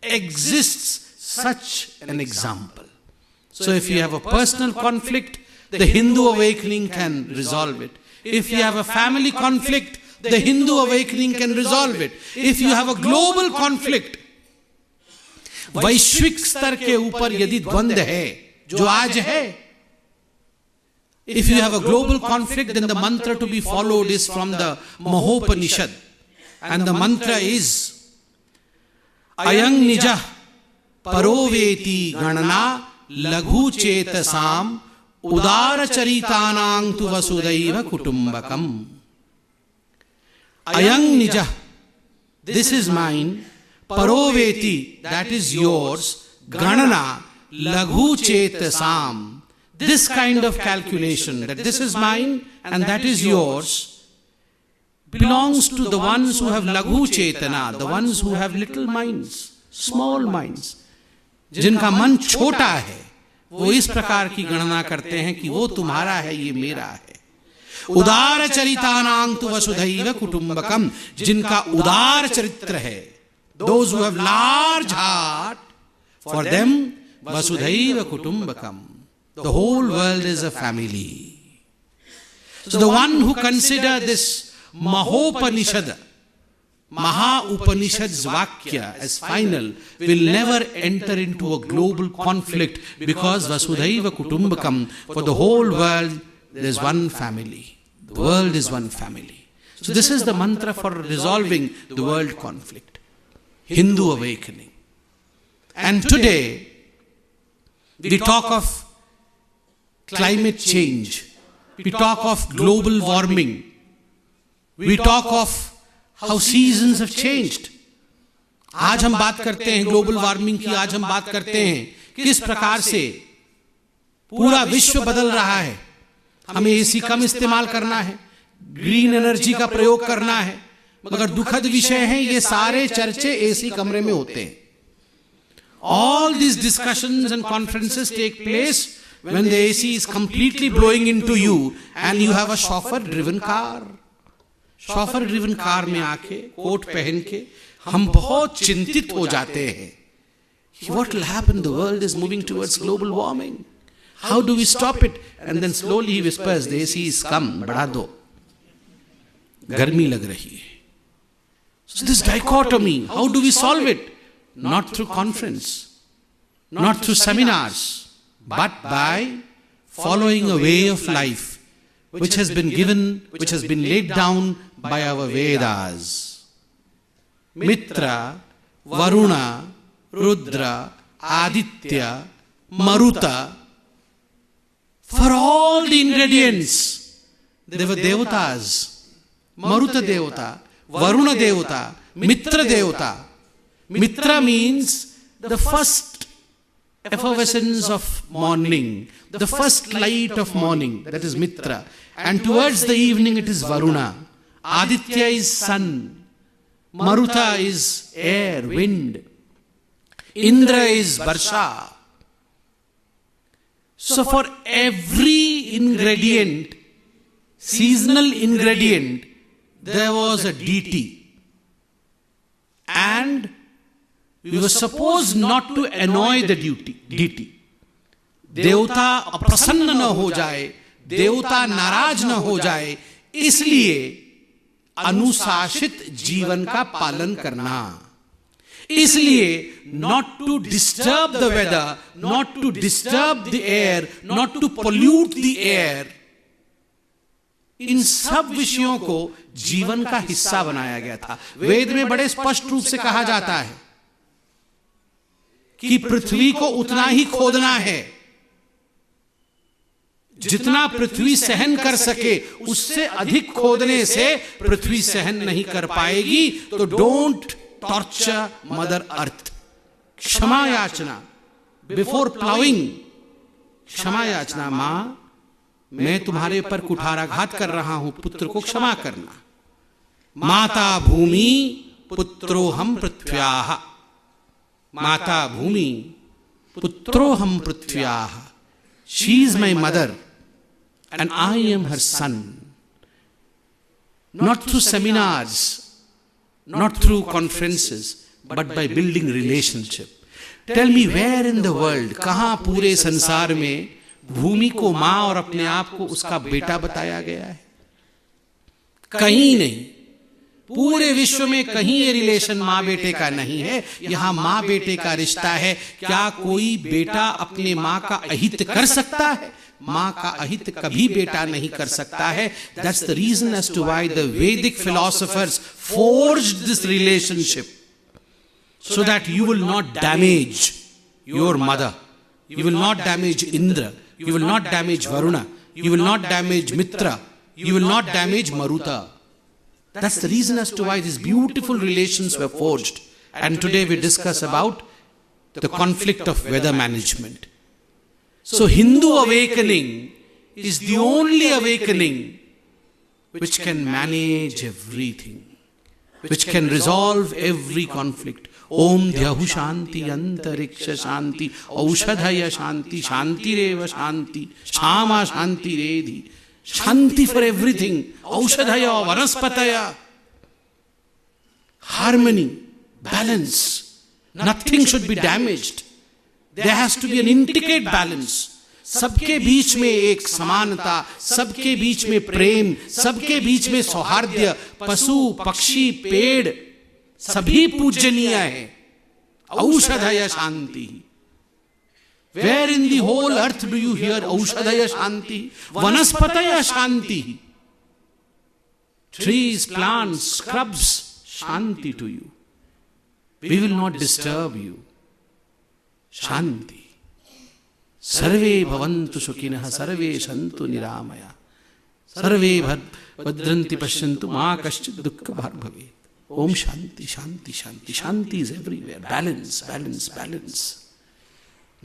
[SPEAKER 4] exists such an example. So if you have a personal conflict, the Hindu awakening can resolve it. If you have a family conflict, the Hindu awakening can resolve it. If you have a global conflict, वैश्विक स्तर के ऊपर यदि द्वंद्व है जो आज है, if you have a global conflict, then the mantra to be followed is from the Mahopanishad. And the mantra is Ayang Nija Paroveti Ganana Laghu Chetasam Udara Charitanang Tu Vasudaiva Kutumbakam. Ayang Nija, this is mine. Paroveti, that is yours. Ganana Laghu Chetasam. This kind of calculation, that this is mine and that is yours, belongs to the ones who have Laghu Chetana, the ones who have little minds, small minds. जिनका मन छोटा है, वो इस प्रकार की गणना करते हैं कि वो तुम्हारा है, ये मेरा है. उदार चरितानां तु वसुधैव कुटुंबकम, जिनका उदार चरित्र है, those who have large heart, for them vasudhaiva kutumbakam. The whole world is a family. So the one who consider this Mahopanishad, Maha Upanishad's Vakya as final, will never enter into a global conflict, because Vasudhaiva Kutumbakam, for the whole world there is one family. The world is one family. So this is the mantra for resolving the world conflict. Hindu awakening. And today we talk of climate change. We talk of global warming. We talk of how seasons have changed. आज हम बात करते हैं global warming की, आज हम बात करते हैं किस प्रकार से पूरा विश्व बदल रहा है. हमें एसी कम इस्तेमाल करना है, ग्रीन एनर्जी का प्रयोग करना है. मगर दुखद विषय है, ये सारे चर्चे एसी कमरे में होते हैं. All these discussions and conferences take place when the AC is completely blowing into you and you have a chauffeur-driven car. Chauffeur-driven car में आके कोट पहन के हम बहुत चिंतित हो जाते हैं. What will happen? The world is moving towards global warming. How do we stop it? And then slowly he whispers, the AC is come, बढ़ा दो, गर्मी लग रही है. So this dichotomy, how do we solve it? Not through conference, not through seminars, but by following a way of life which has been given, which has been laid down by our Vedas. Mitra, Varuna, Rudra, Aditya, Maruta. For all the ingredients, they were devatas. Maruta devata, Varuna devata, Mitra devata. Mitra means the first effervescence of morning, the first light of morning, that is Mitra. And towards the evening it is Varuna. Aditya is sun. Maruta is air, wind. Indra is Barsha. So for every ingredient, seasonal ingredient, there was a deity. And we were supposed not to annoy the deity. देवता अप्रसन्न न हो जाए, देवता नाराज न हो जाए, इसलिए अनुशासित जीवन का पालन करना. इसलिए not to disturb the weather, not to disturb the air, not to pollute the air, इन सब विषयों को जीवन का हिस्सा बनाया गया था. वेद में बड़े स्पष्ट रूप से कहा जाता है कि पृथ्वी को उतना ही खोदना है जितना पृथ्वी सहन कर सके. उससे अधिक खोदने से पृथ्वी सहन नहीं कर पाएगी. तो डोंट टॉर्चर मदर अर्थ. क्षमा याचना बिफोर प्लाउइंग. क्षमा याचना, मां मैं तुम्हारे पर कुठाराघात कर रहा हूं, पुत्र को क्षमा करना. माता भूमि पुत्रो हम पृथ्व्याः. माता भूमि पुत्रो हम पृथ्व्याः. She is my mother and I am her son. Not through seminars, not through conferences, but by building relationship. Tell me where in the world, कहां पूरे संसार में भूमि को मां और अपने आप को उसका बेटा बताया गया है? कहीं नहीं. पूरे विश्व में कहीं ये रिलेशन मां बेटे का नहीं है. यहां मां बेटे का रिश्ता है. क्या कोई बेटा अपने मां का अहित कर सकता है? मां का अहित कभी बेटा नहीं कर सकता है. That's the reason as to why the Vedic philosophers forged this relationship, so that you will not damage your mother, you will not damage Indra, you will not damage Varuna, you will not damage Mitra, you will not damage Maruta. That's the reason as to why these beautiful relations were forged. And today we discuss about the conflict of weather management. So Hindu awakening is the only awakening which can manage everything, which can resolve every conflict. Om dhyahu shanti antariksha shanti aushadhaya shanti shantireva shanti shama shanti redhi. Shanti for everything. Aushadhaya, vanaspataya. Harmony, balance. Nothing should be damaged. There has to be an intricate balance. सबके बीच में एक समानता, सबके बीच में प्रेम, सबके बीच में सौहार्द्य. पशु पक्षी पेड़ सभी पूजनीय है. औषधय शांति. Where in the whole earth do you hear Aushadaya Shanti? Vanaspataya Shanti. Trees, plants, shrubs, Shanti to you. We will not disturb you. Shanti. Sarve bhavantu sukhinah, sarve santu niramaya. Sarve bhadranti pashyantu ma kaschid dukkha bharbhavet. Om Shanti, Shanti, Shanti. Shanti is everywhere. Balance, balance, balance.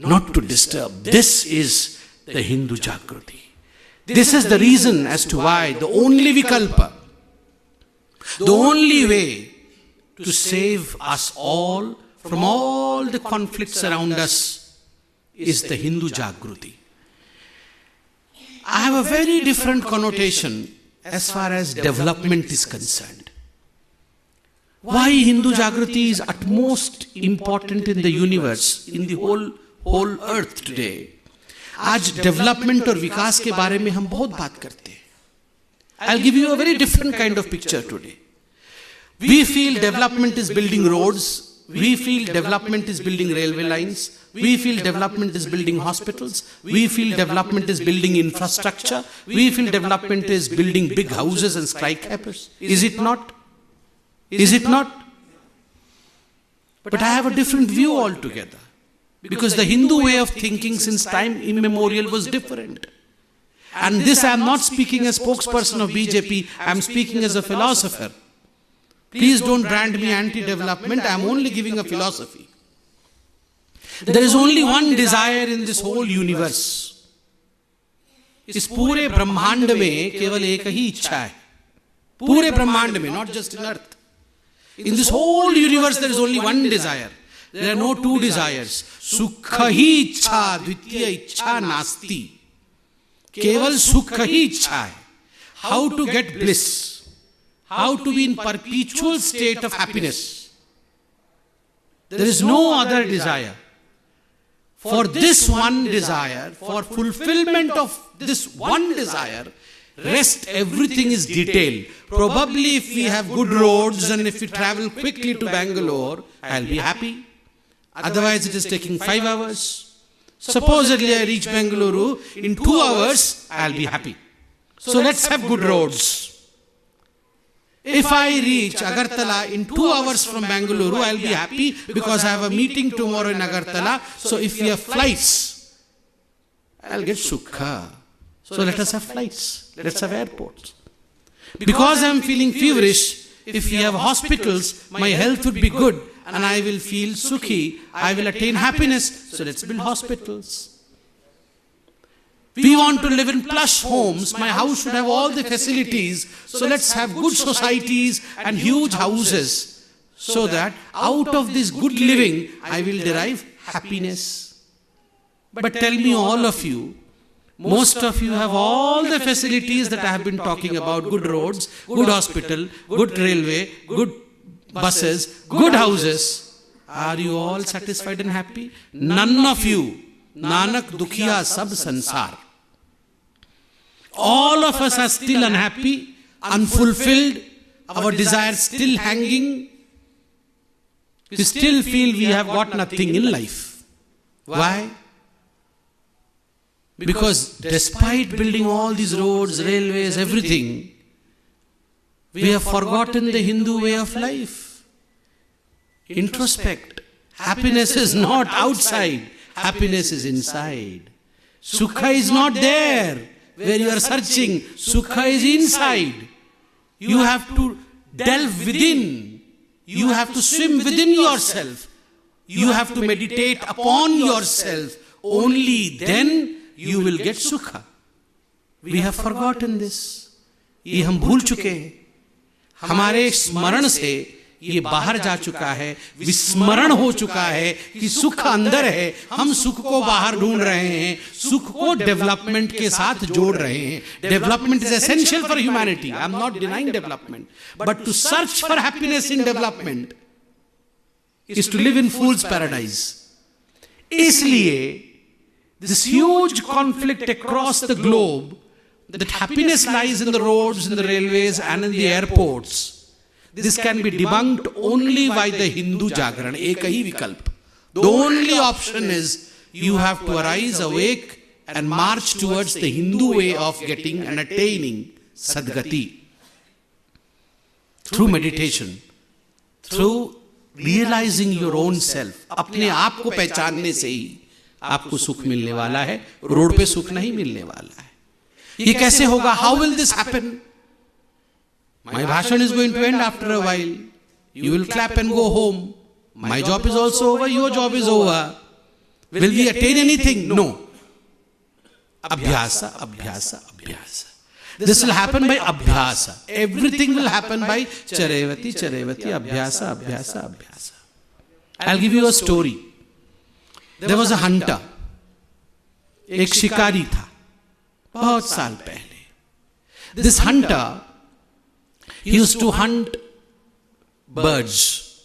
[SPEAKER 4] Not to disturb. This is the Hindu Jagruti. This is the reason as to why the only vikalpa, the only way to save us all from all the conflicts around us is the Hindu Jagruti. I have a very different connotation as far as development is concerned. Why Hindu Jagruti is utmost important in the universe, in the whole earth today. आज development और विकास के बारे में हम बहुत बात करते हैं. I'll give you a very different kind of picture today. We feel development is building roads. We feel development is building railway lines. We feel development is building hospitals. We feel development is building infrastructure. We feel development is building big houses and skyscrapers. Is it not? Is it not? But I have a different view altogether. Because the Hindu way of thinking since time immemorial was different. And this I am not speaking as spokesperson of BJP, I am speaking as a philosopher. Please don't brand me anti-development, I am only giving a philosophy. There is only one desire in this whole universe. इस पूरे ब्रह्मांड में केवल एक ही इच्छा है. पूरे ब्रह्मांड में, not just in earth. In this whole universe there is only one desire. There are no two desires. Sukha hi ichha, dvitiya ichha nasti. केवल सुख ही इच्छा है. How to get bliss. How to be in perpetual state of happiness. There is no other desire. For this one desire, for fulfillment of this one desire, rest everything is detailed. Probably if we have good roads and if we travel quickly to Bangalore, I'll be happy. Otherwise it is taking 5 hours. Supposedly I reach Bengaluru in 2 hours, I'll be happy. So let's have good roads. If I reach Agartala in 2 hours from Bengaluru, I'll be happy because I have a meeting tomorrow in Agartala. So if we have flights, I'll get sukha. So let us have flights. Let's have airports. Because I'm feeling feverish, if we have hospitals, my health would be good and I will feel sukhi. I will attain happiness. So let's build hospitals. We want to live in plush homes. My house should have all the facilities. So let's have good societies and huge houses. So that out of this good living, I will derive happiness. But tell me all of you, most of you have all the facilities that I have been talking about. Good roads, good hospital, good railway, good buses, good houses. Are you all satisfied and happy? None of you. Nanak dukhiya sab sansar. All of us are still unhappy, unfulfilled, our desires still hanging. We still feel we have got nothing in life. Why? Because despite building all these roads, railways, everything, we have forgotten the Hindu way of life. Introspect. Happiness is not outside, happiness is inside. Sukha is not there where you are searching. Sukha is inside. You have to delve within. You have to swim within yourself. You have to meditate upon yourself. Only then you will get sukha. We have forgotten this. ये हम भूल चुके हैं. हमारे स्मरण से ये बाहर जा चुका है, विस्मरण हो चुका है कि सुख अंदर है. हम सुख को बाहर ढूंढ रहे हैं, सुख को डेवलपमेंट के साथ जोड़ रहे हैं. Development is essential for humanity. I am not denying development, but to search for happiness in development is to live in fool's paradise. इसलिए this huge conflict across the globe, that happiness lies in the roads, in the railways and in the airports. This can be debunked only by the Hindu Jagran. Ek hi vikalp. The only option is you have to arise, awake and march towards the Hindu way of getting and attaining Sadgati. Through meditation, through realizing your own self. अपने आप को पहचानने से ही आपको सुख मिलने वाला है. रोड पे सुख नहीं मिलने वाला है. ये कैसे होगा? How will this happen? My bhashan is going to end after a while. You will clap and go home. My job is also over. Your job is over. Will we attain anything? No. Abhyasa, abhyasa, abhyasa. This will happen by abhyasa. Everything will happen by charevati, charevati, abhyasa, abhyasa, abhyasa. I'll give you a story. There was a hunter. एक शिकारी था बहुत साल पहले. This hunter, he used to hunt birds,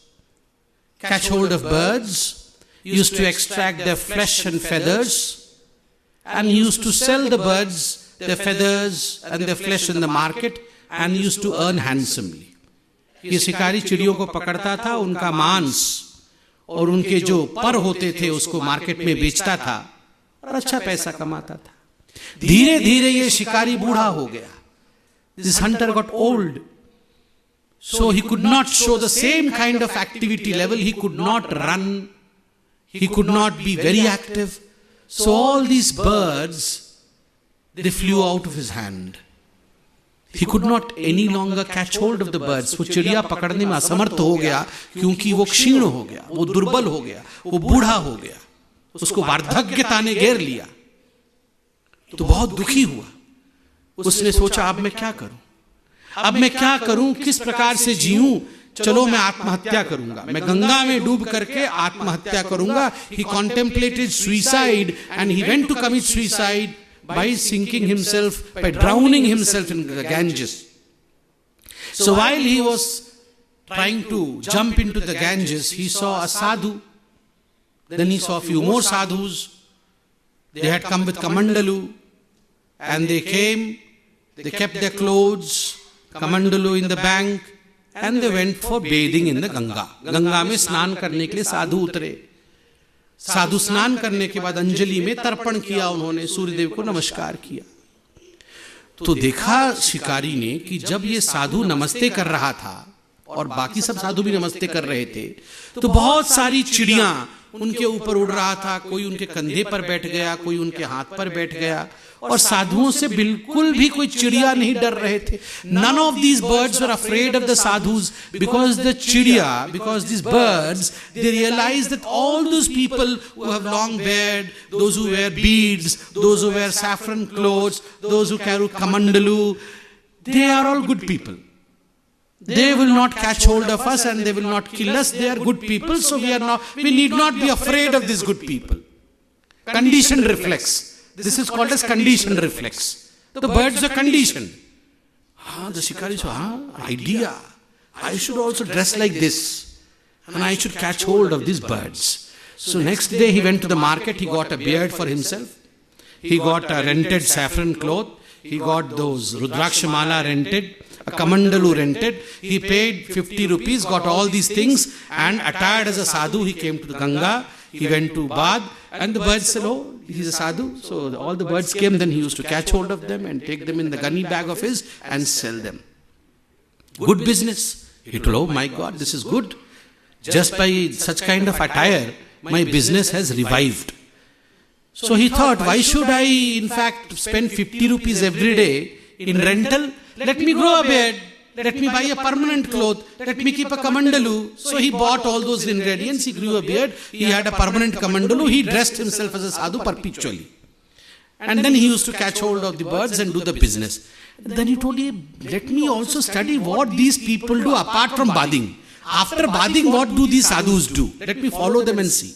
[SPEAKER 4] catch hold of birds, used to extract their flesh and feathers, and he used to sell the birds, their feathers and their flesh in the market, and used to earn handsomely. ये शिकारी चिड़ियों को पकड़ता था, उनका मांस और उनके जो पर होते थे उसको मार्केट में बेचता था और अच्छा पैसा कमाता था. धीरे धीरे ये शिकारी बूढ़ा हो गया. This hunter got old. So he could not show the same kind of activity level. He could not run. He could not be very active. So all these birds, they flew out of his hand. He could not any longer catch hold of the birds. वो चिड़िया पकड़ने में असमर्थ हो गया क्योंकि वो क्षीण हो गया, वो दुर्बल हो गया, वो बूढ़ा हो गया, उसको वार्धक्यता ने घेर लिया। तो बहुत दुखी हुआ। उसने सोचा अब मैं क्या करूं, अब मैं क्या करूं, किस प्रकार से जीऊं। चलो मैं आत्महत्या करूंगा, मैं गंगा में डूब करके आत्महत्या करूंगा। He contemplated suicide and he went to commit suicide by sinking himself, by drowning himself in the Ganges. So while he was trying to jump into the Ganges, he saw a sadhu. Then he saw a few more sadhus. They had come with kamandalu, and they came, they kept their clothes, kamandalu in the bank, and they went for bathing in the Ganga. Ganga में स्नान करने के लिए साधु उतरे। साधु स्नान करने के बाद अंजलि में तर्पण किया, उन्होंने सूर्यदेव को नमस्कार किया। तो देखा शिकारी ने कि जब ये साधु नमस्ते कर रहा था और बाकी सब साधु भी नमस्ते कर रहे थे, तो बहुत सारी चिड़ियां उनके ऊपर उड़ रहा था। कोई उनके कंधे पर बैठ गया, कोई उनके हाथ पर बैठ गया, और साधुओं से बिल्कुल भी कोई चिड़िया नहीं डर रहे थे। None of these birds were afraid of the sadhus, because the chidiya, because these birds, they realized that all those people who have long beard, those who wear beads, those who wear saffron clothes, those who carry kamandalu, they are all good people. They will not catch hold of us and they will not kill us. They are good people, so we need not be afraid of these good people. Conditioned reflex. This is called as conditioned reflex. The birds are conditioned. The shikari said, idea. I should also dress like this, and I should catch hold of these birds. So next day he went to the market. He got a beard for himself. He got a rented saffron cloth. He got those Rudrakshamala rented, a Kamandalu rented. He paid 50 rupees, got all these things, and attired as a sadhu, he came to the Ganga. He went to bath, and the birds said, oh, he's a sadhu. So all the birds came, then he used to catch hold of them and take them in the gunny bag of his and sell them. Good business. He told, oh my God, this is good. Just by such kind of attire, my business has revived. So he thought, why should I in fact spend 50 rupees every day in rental? Let me grow a beard. Let me buy a permanent cloth. Let me keep a kamandalu. So he bought all those ingredients. He grew a beard. He had a permanent kamandalu. He dressed himself as a sadhu perpetually. And then he used to catch hold of the birds and do the business. Then he told him, let me also study what these people do apart from bathing. After bathing, what do these sadhus do? Let me follow them and see.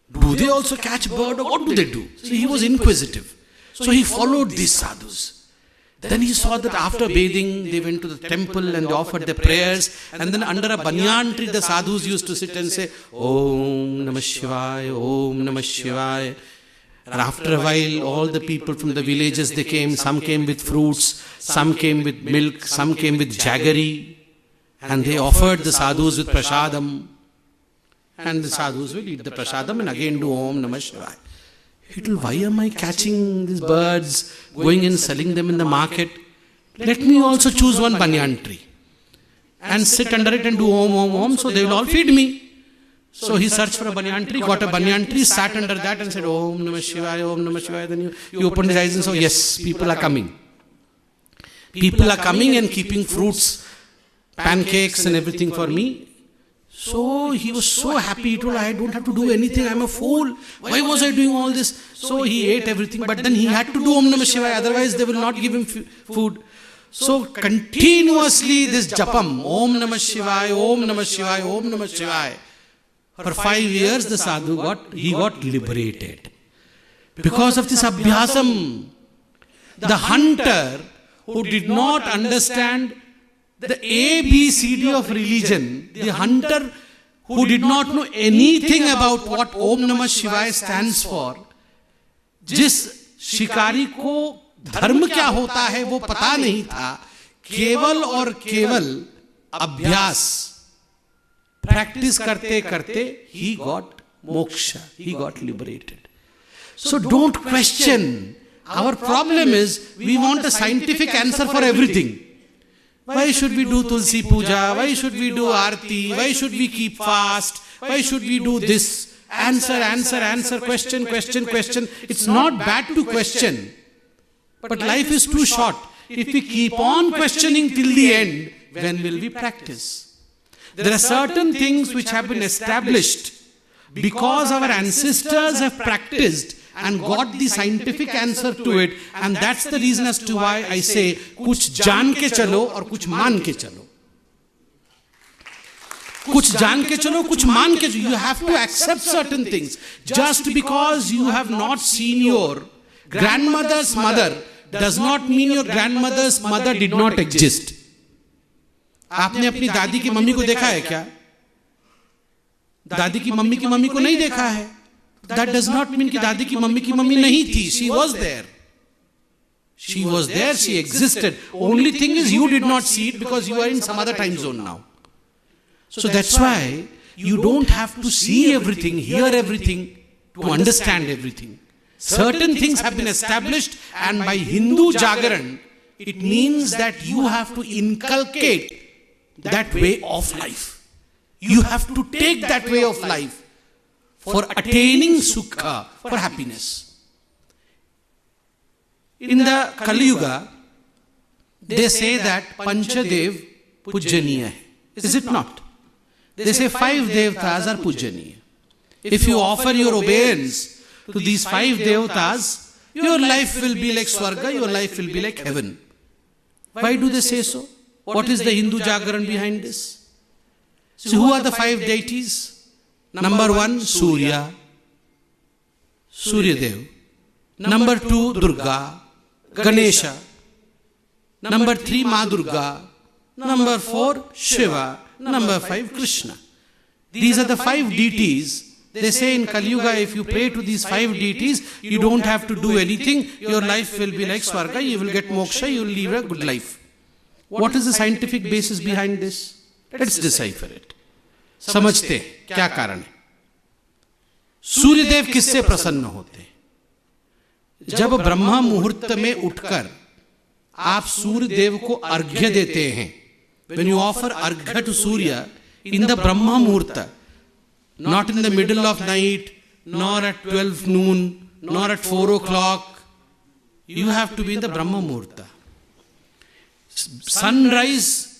[SPEAKER 4] Do they also catch bird, or what do they do? So he was inquisitive. So he followed these sadhus. Then he saw that after bathing, they went to the temple and they offered their prayers. And then under a banyan tree, the sadhus used to sit and say, Om Namah Shivaya, Om Namah Shivaya. And after a while, all the people from the villages, they came. Some came with fruits, some came with milk, some came with jaggery. And they offered the sadhus with prasadam. And the sadhus will eat the prasadam and again do Om Namah Shivaya. He told, why am I catching these birds, going and selling them in the market? Let me also choose one banyan tree and sit under it and do Om, Om, Om, so they will all feed me. So he searched for a banyan tree, got a banyan tree, sat under that and said, Om Namah Shivaya, Om Namah Shivaya. Then he opened his eyes and saw, yes, people are coming. People are coming and keeping fruits, pancakes and everything for me. So he was so happy. He told, I don't have to do anything. I'm a fool. Why was I doing all this? So he ate everything, but then he had to do Om Namah Shivaya. Otherwise they will not give him food. So continuously this japam, Om Namah Shivaya, Om Namah Shivaya, Om Namah Shivaya. For 5 years the sadhu got liberated. Because of this abhyasam, the hunter who did not understand the ABCD of religion, the hunter who did not know anything about what Om Namah Shivaya stands for, जिस शिकारी को धर्म क्या होता है वो पता नहीं था, केवल और केवल अभ्यास practice करते करते he got moksha, he got liberated. So don't question. Our problem is we want a scientific answer for everything. Why should we do Tulsi Puja? Why should we do Aarti? Why should we keep fast? Why should we do this? Answer, question. It's not bad to question. But life is too short. If we keep on questioning till the end, when will we practice? There are certain things which have been established because our ancestors have practiced and got the scientific answer to it, and that's the reason as to why I say, kuch jaan ke chalo aur kuch maan ke chalo. Kuch jaan ke chalo, kuch maan ke chalo. You have to accept certain things. Just because you have not seen your grandmother's mother does not mean your grandmother's mother did not exist. आपने अपनी दादी की mummy को देखा है क्या? दादी की मम्मी को नहीं देखा है. That does not mean कि दादी की मम्मी नहीं थी. She was there. She existed. Only thing is you did not see it because you are in some other time zone now. So that's why you don't have to see everything, hear everything, to understand everything. Certain things have been established, and by Hindu Jagaran, it means that you have to inculcate that way of life. You have to take that way of life for attaining sukha, for happiness. In the Kali Yuga, they say that Panchadev Pujaniya hai. Is it not? They say 5 Devtas are Pujaniya. If you offer your obedience to these 5 Devtas, your life will be like Swarga, your life will be like heaven. Why do they say so? What is the Hindu Jagaran behind this? So who are the 5 deities? Number 1, Surya, Suryadev. Number 2, Durga, Ganesha. Number 3, Ma Durga. Number 4, Shiva. Number 5, Krishna. These are the 5 deities. They say in Kali Yuga, if you pray to these 5 deities, you don't have to do anything. Your life will be like Swarga, you will get moksha, you will live a good life. What is the scientific basis behind this? Let's decipher it. समझते क्या कारण है? सूर्यदेव किससे प्रसन्न होते हैं? जब ब्रह्म मुहूर्त में उठकर आप सूर्यदेव को अर्घ्य देते हैं, when you offer arghya to Surya in the Brahma Muhurta, not in the middle of night, nor at 12 noon, nor at 4 o'clock, you have to be in the Brahma Muhurta. Sunrise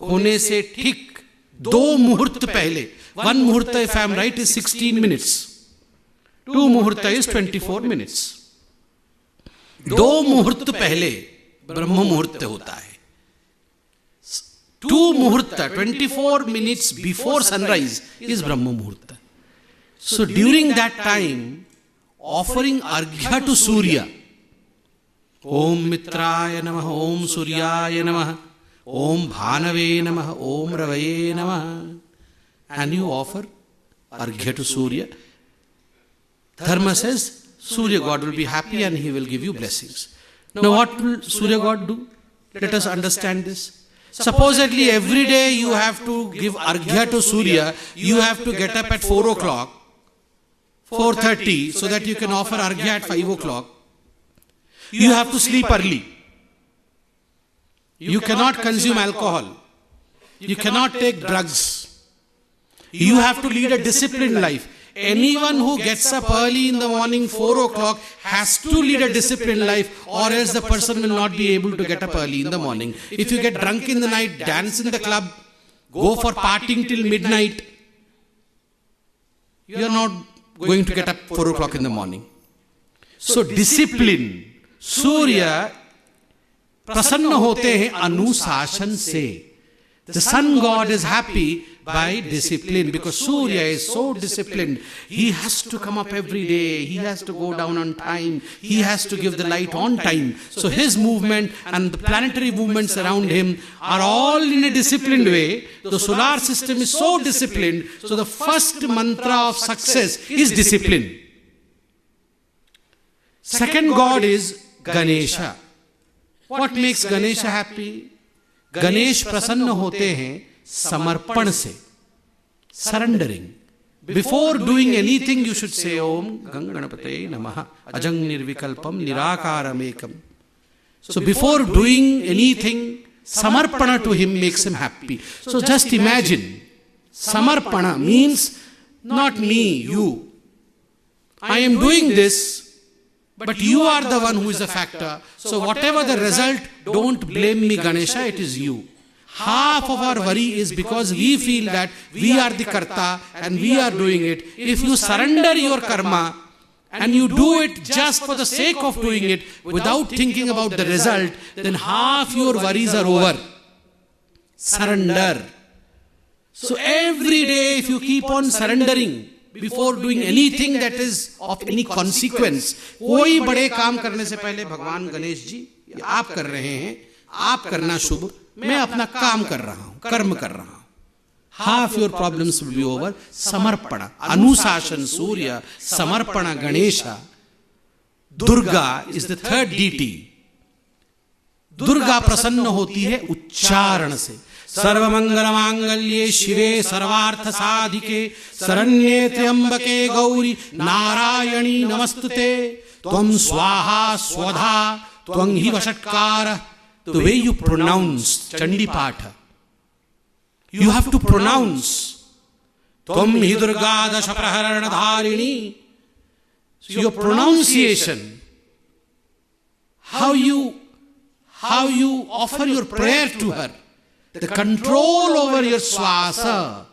[SPEAKER 4] होने से ठीक 2 मुहूर्त पहले, 1 मुहूर्त if I am right is 16 minutes, 2 मुहूर्त is 24 minutes. 2 मुहूर्त पहले ब्रह्म मुहूर्त होता है. 2 muhurta, 24 minutes before sunrise is Brahma Muhurta. So during that time, offering arghya to Surya, Om Mitraya Namah, Om Suryaya Namah, Om Bhanave Namah, Om Ravaye Namah, and you offer arghya to Surya. Dharma says, Surya God will be happy and he will give you blessings. Now what will Surya God do? Let us understand this. Supposedly every day you have to give arghya to Surya, you have to get up at 4 o'clock, 4:30, so that you can offer arghya at 5 o'clock. You have to sleep early. You cannot consume alcohol. You cannot take drugs. You have to lead a disciplined life. Anyone who gets up early in the morning, 4 o'clock, has to lead a disciplined life, or else the person will not be able to get up early in the morning. If you get drunk in the night, dance in the club, go for partying till midnight, you are not going to get up 4 o'clock in the morning. So discipline. Surya prasanna hote hain anushasan se. The sun god is happy by discipline, because Surya is so disciplined. He has to come up every day. He has to go down on time. He has to give the light on time. So his movement and the planetary movements around him are all in a disciplined way. The solar system is so disciplined. So the first mantra of success is discipline. Second god is Ganesha. What makes Ganesha happy? Ganesh प्रसन्न होते हैं समर्पण से, surrendering. Before doing anything you should say Om Ganganapate Namaha Ajang Nirvikalpam Nirakaram Ekam. So before doing anything, Samarpana to him makes him happy. So just imagine, Samarpana means not me, you. I am doing this, but you are the one who is the factor. So whatever the result, don't blame me, Ganesha, it is you. Half of our worry is because we feel that we are the karta and we are doing it. If you surrender your karma and you do it just for the sake of doing it without thinking about the result, then half your worries are over. Surrender. So every day if you keep on surrendering before doing anything that is of any consequence, कोई बड़े काम करने से पहले भगवान गणेश जी आप कर रहे हैं, आप करना शुभ, मैं अपना काम कर रहा हूं, कर्म कर रहा हूं. Half your problems will be over. Samarpana, Anushasan Surya, Samarpana Ganesha. Durga is the third deity. Durga prasanna hoti hai uchcharan se. Sarvamangala mangalye shive sarvartha sadhike saranye triambake gauri narayani namastute tvam swaha swadha tvam hi vashatkara. The way you pronounce Chandi Patha, you have to pronounce Tvam hi Durga dasha praharana dharini. So your pronunciation, how you offer your prayer to her, the control over your swasa,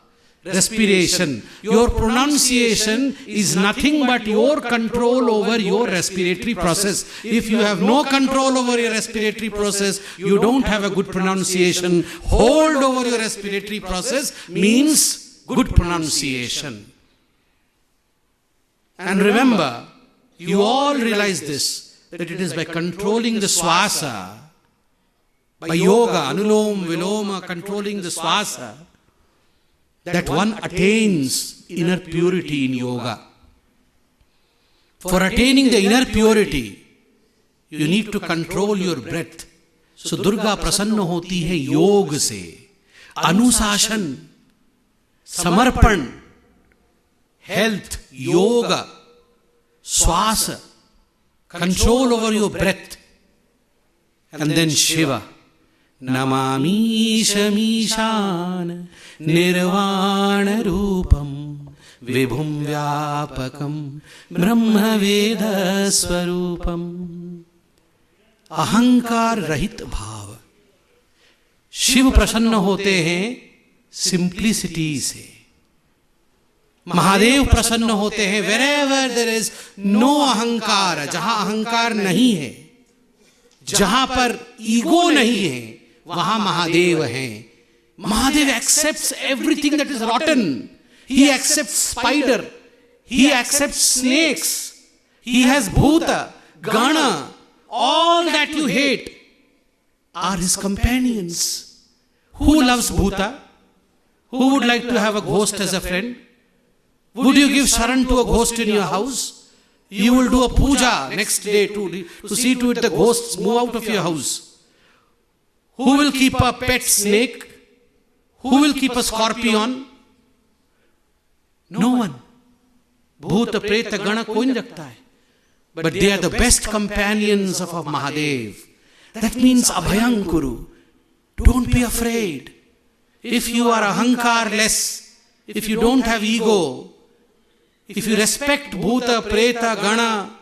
[SPEAKER 4] respiration. Your pronunciation is nothing but your control over your respiratory process. If you have no control over your respiratory process, you don't have a good pronunciation. Hold over your respiratory process means good pronunciation. And remember, you all realize this, that it is by controlling the swasa, by yoga, anulom, viloma, controlling the swasa, that one attains inner purity in yoga. For attaining the inner purity, you need to control your breath. So Durga prasanna hoti hai yog se. Anushasan, samarpan, health, yoga, swasa, control over your breath. And then Shiva. Namami Shamishan Nirvana Rupam Vibhum Vyapakam Brahma Veda Swarupam. Ahankar Rahit Bhav. Shiv prasanna hote hain simplicity se. Mahadev prasanna hote hain wherever there is no ahankar, jahan ahankar nahi hai, jahan par ego nahi hai, वहां महादेव हैं. Mahadev accepts everything that is rotten. He accepts spider. He accepts snakes. He has bhuta, gana. All that you hate are his companions. Who loves bhuta? Who would like to have a ghost as a friend? Would you give sharan to a ghost in your house? You will do a puja next day to see to it the ghosts move out of your house. Who will keep a pet snake? Who will keep a scorpion? No one. Bhuta, Preta, Gana, koi nahi rakhta hai. But they are the best companions of Mahadev. That means Abhayankuru. Don't be afraid. If you are ahankar-less, if you don't have ego, if you respect Bhuta, Preta, Gana,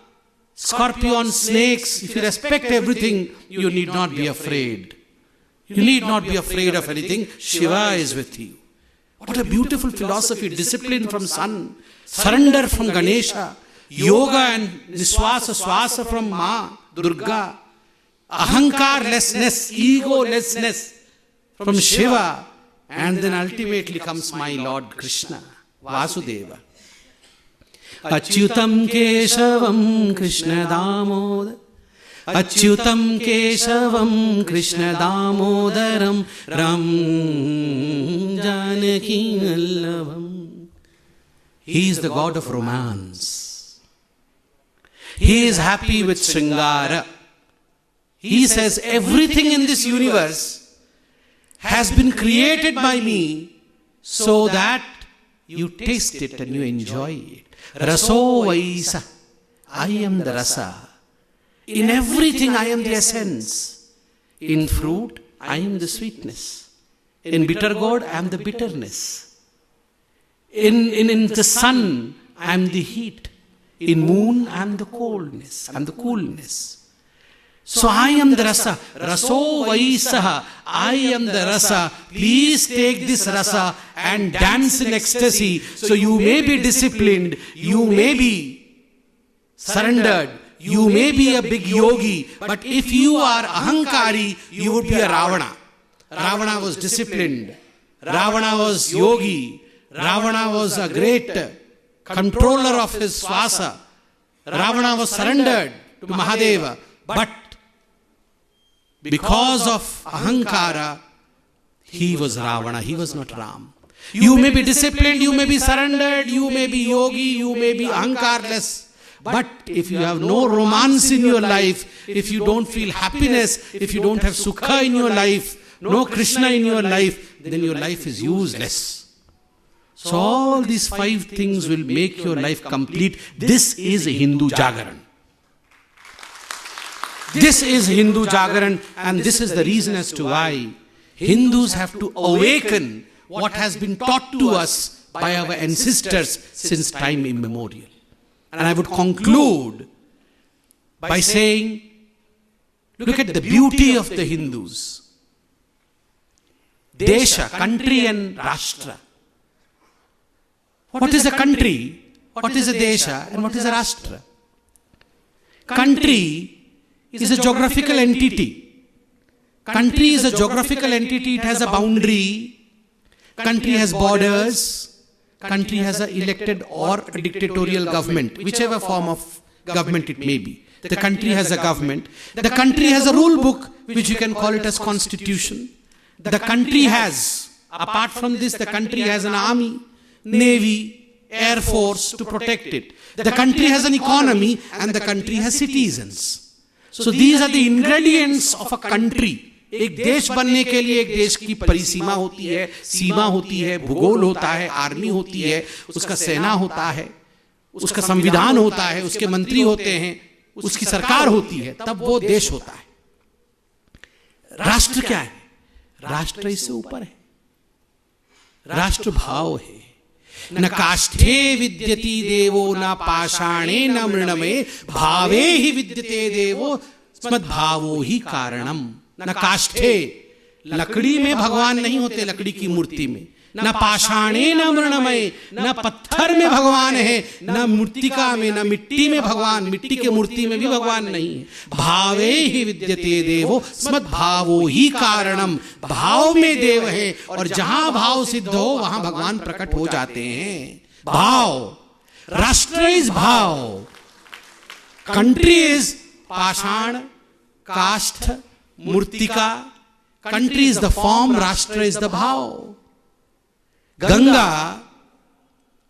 [SPEAKER 4] scorpion, snakes, if you respect everything, you need not be afraid. You need not be afraid of anything. Shiva is with you. What a beautiful philosophy. Discipline from sun, surrender from Ganesha, yoga and niswasa, swasa from Ma, Durga, ahankar-lessness, ego-lessness from Shiva, and then ultimately comes my Lord Krishna, Vasudeva. Achyutam Keshavam Krishna Damodar Achyutam Keshavam Krishna Damodaram Ram Janaki Allavam. He is the God of romance. He is happy with Sringara. He says everything in this universe has been created by me so that you taste it and you enjoy it. Raso Vaisa. I am the rasa. In everything I am the essence. In fruit, I am the sweetness. In bitter gourd, I am the bitterness. In the sun, I am the heat. In moon, I am the coldness, I am the coolness. So I am the rasa. Raso vaisaha. I am the rasa. Please take this rasa and dance in ecstasy. So you may be disciplined, you may be surrendered, you may be a big yogi, but if you are ahankari, you would be a Ravana. Ravana was disciplined. Ravana was yogi. Ravana was a great controller of his swasa. Ravana was surrendered to Mahadeva. But because of ahankara, he was Ravana, he was not Ram. You may be disciplined, you may be surrendered, you may be yogi, you may be ahankarless. But if you have no romance in your life, if you don't feel happiness, if you don't have sukha in your life, no Krishna in your life, then your life is useless. So all these 5 things will make your life complete. This is Hindu Jagaran. This is Hindu Jagaran, and this is the reason as to why Hindus have to awaken what has been taught to us by our ancestors since time immemorial. And I would conclude by saying, look at the beauty of the Hindus. Desha, country, and Rashtra. What is a country? What is a Desha? And what is a Rashtra? Country is a geographical entity. Country is a geographical entity. It has a boundary. Country has borders. Country has an elected or a dictatorial government, whichever form of government it may be. The country has a government. The country has a rule book, which you can call it as constitution. The country has, apart from this, the country has an army, navy, air force to protect it. The country has an economy, and the country has citizens. So these are the ingredients of a country. एक देश बनने के लिए एक देश की परिसीमा होती है, सीमा होती है, भूगोल होता है, आर्मी होती है, उसका सेना होता है, उसका संविधान होता है, उसके मंत्री होते हैं, उसकी सरकार होती है, तब वो देश होता है. राष्ट्र क्या है? राष्ट्र इससे ऊपर है. राष्ट्र भाव है. न काष्ठे विद्यति देवो न पाषाणे न मृणमये भावे ही विद्यते देवो स्मद्भावो ही कारणम. न काष्ठे, लकड़ी में भगवान नहीं होते, लकड़ी की मूर्ति में. न पाषाणे न मृणमये, न पत्थर में भगवान है, न मूर्तिका में, न मिट्टी में भगवान, मिट्टी के मूर्ति में भी भगवान नहीं है. भावे ही विद्यते देवो स्मद्भावो ही कारणम. भाव में देव है, और जहां भाव सिद्ध हो वहां भगवान प्रकट हो जाते हैं. भाव. राष्ट्र इज भाव. कंट्री इज पाषाण, काष्ठ, मूर्तिका. कंट्री इज द फॉर्म, राष्ट्र इज द भाव. Ganga,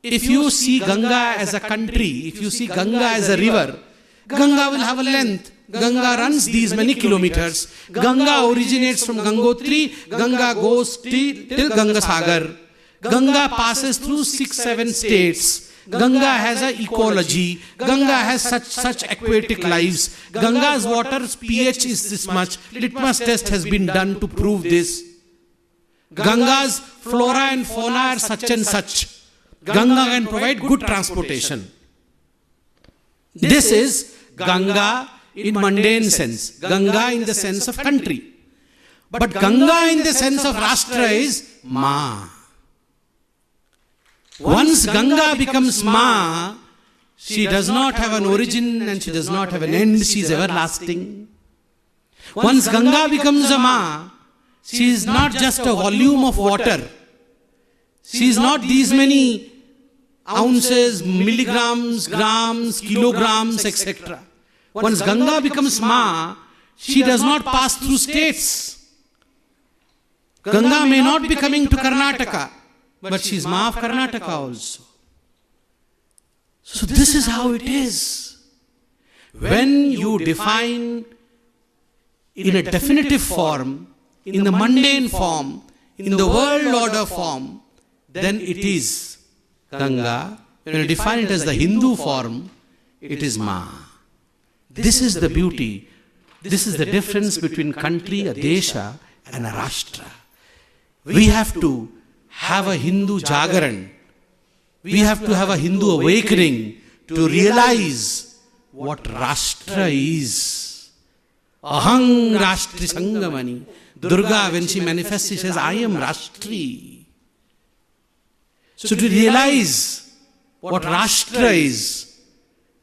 [SPEAKER 4] if you see Ganga as a country, if you see Ganga as a river, Ganga will have a length. Ganga runs these many kilometers. Ganga originates from Gangotri. Ganga goes till Ganga Sagar. Ganga passes through 6-7 states. Ganga has an ecology. Ganga has such aquatic lives. Ganga's water's pH is this much. Litmus test has been done to prove this. Ganga's flora and fauna are such and such. Ganga can provide good transportation. This is Ganga in mundane sense. Ganga in the sense of country. But Ganga in the sense of Rashtra is Ma. Once Ganga becomes Ma, she does not have an origin and she does not have an end. She is everlasting. Once Ganga becomes a Ma, she is not just a volume of water. She is not these many ounces, milligrams, grams, kilograms, etc. Once Ganga becomes Ma, she does not pass through states. Ganga may not be coming to Karnataka, but she is Ma of Karnataka also. So this is how it is. When you define in a definitive form, in the mundane form, in the world order form, then it is Ganga. When you define it as the Hindu form, it is Ma. This is the beauty. This is the difference between country, a desha, and a Rashtra. We have to have a Hindu Jagaran. We have to have a Hindu awakening to realize what Rashtra is. Ahang Rashtri Sangamani. Durga, when she manifests, she says, I am Rashtri. So to realize what Rashtra is,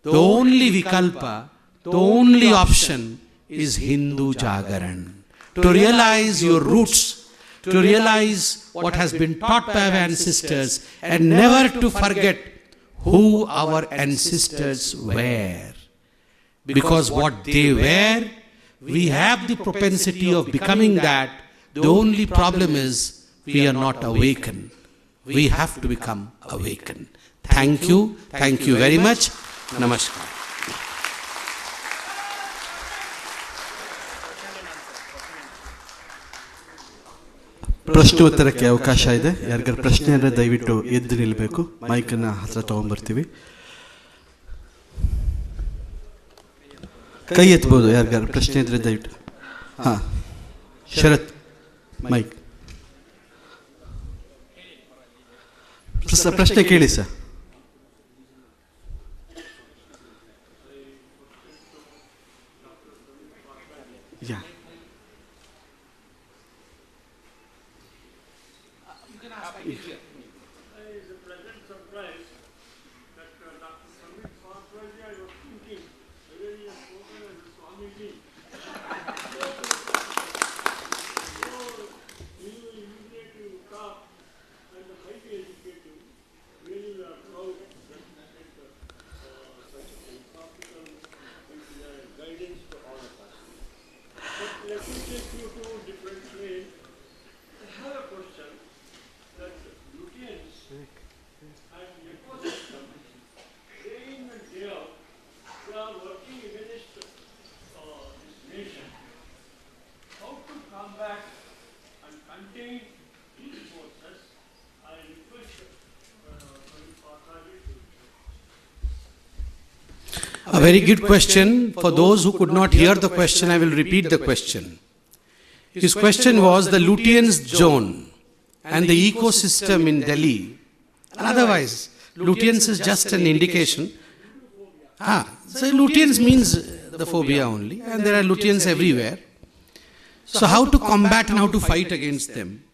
[SPEAKER 4] the only Vikalpa, the only option is Hindu Jagaran. To realize your roots, to realize what has been taught by our ancestors, and never to forget who our ancestors were. Because what they were, we have the propensity of becoming that. The only problem is we are not awakened. We have to become awakened. Thank you. Thank you very much. Namaskar.
[SPEAKER 2] ಪ್ರಶ್ನೋತ್ತರಕ್ಕೆ ಅವಕಾಶ ಇದೆ. ಯಾರಿಗಾರು ಪ್ರಶ್ನೆ ಅಂದರೆ ದಯವಿಟ್ಟು ಎದ್ದು ನಿಲ್ಲಬೇಕು. ಮೈಕನ್ನು ಹತ್ರ ತೊಗೊಂಡ್ಬರ್ತೀವಿ. ಕೈ ಎತ್ಬೋದು. ಯಾರಿಗಾರು ಪ್ರಶ್ನೆ ಇದ್ರೆ ದಯವಿಟ್ಟು. ಹಾಂ, ಶರತ್ ಮೈಕ್. ಪ್ರಶ್ನೆ ಕೇಳಿ sir. Yeah,
[SPEAKER 5] It is a pleasant surprise that Dr. Sambit Patra, I was thinking whether he has spoken as a Swamiji. So he will immediately look up and the highly educated. Really we are proud that he had such a philosophical guidance to all of us. But let me take you to different ways. I have a question. That nutrients and ecosystem, day in and day out, they are working against this nation. How to combat and contain these forces? I request
[SPEAKER 4] A very good question. For those who could not hear the question, I will repeat the question. His question was the Lutyens zone and the ecosystem in Delhi. And otherwise, Lutyens is just an indication. So Lutyens means the phobia only, and there are Lutyens everywhere. So how to combat and how to fight against them?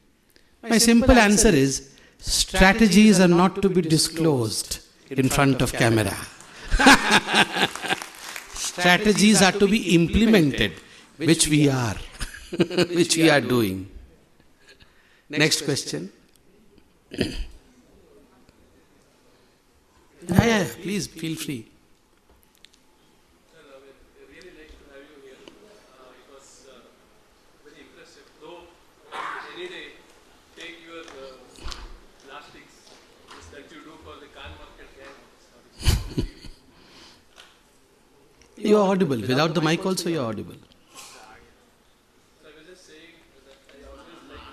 [SPEAKER 4] My simple answer is, strategies are not to be disclosed in front of camera. Strategies are to be implemented, which we are, which we are doing. Next question. Yeah, please feel free.
[SPEAKER 6] Really nice to have you here. It was very impressive. Though any day take your plastics that you do for the Khan market gang.
[SPEAKER 4] You are audible. Without the mic also you are audible.
[SPEAKER 6] So I was just saying that I always like.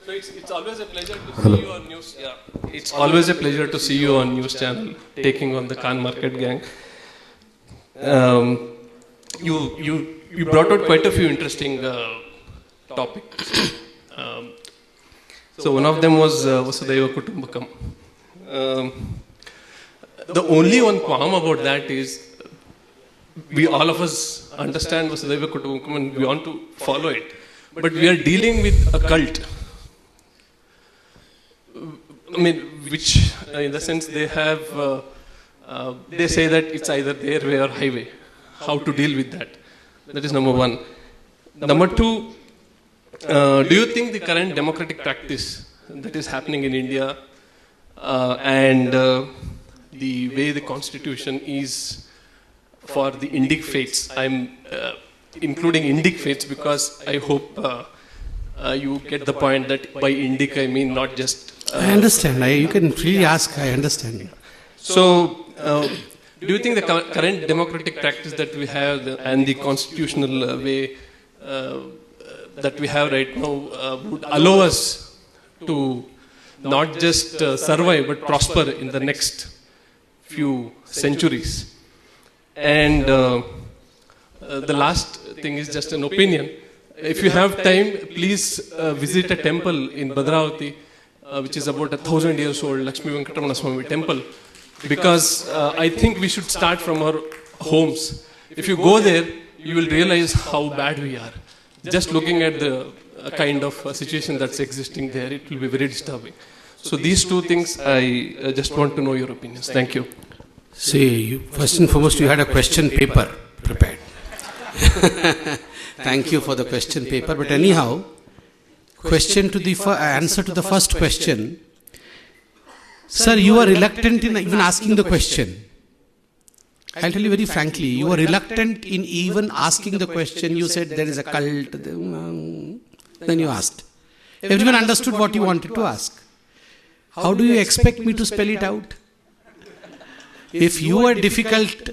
[SPEAKER 6] So it's always a pleasure to see you on news. Yeah, it's always a pleasure to see you on news channel taking on the Khan Market gang. You brought out quite a few interesting topics. So one of them was Vasudhaiva Kutumbakam. The only one qualm about that is we all of us understand Vasudhaiva Kutumbakam and we want to follow it, but we are dealing with a cult. I mean, which in the sense they have, they say that it's either their way or highway. How to deal with that? That is number one. Number two, do you think the current democratic practice that is happening in India and the way the constitution is for the Indic faiths, I'm including Indic faiths because I hope you get the point that by Indic I mean not just
[SPEAKER 4] I understand. You can freely ask. I understand.
[SPEAKER 6] So, do you think the current democratic practice that we have and the constitutional way that we have right now would allow us to not just survive but prosper in the next few centuries. And the last thing is just an opinion. If you have time, please visit a temple in Bhadravati, which is about 1,000 years old, Lakshmi Venkatramana Swami temple, because I think we should start from our homes. If you go there, you will realize how bad we are. Just looking at the kind of situation that's existing there, it will be very disturbing. So these two things, I just want to know your opinions. Thank you.
[SPEAKER 4] See, first and foremost, you had a question paper prepared. Thank you for the question paper. But anyhow, answer to the first question. Sir, you are reluctant in even asking the question. I'll tell you very frankly, you were reluctant in even asking the question. You said there is a cult. Then you asked. Everyone understood what you wanted to ask. How do you expect me to spell it out? If you are difficult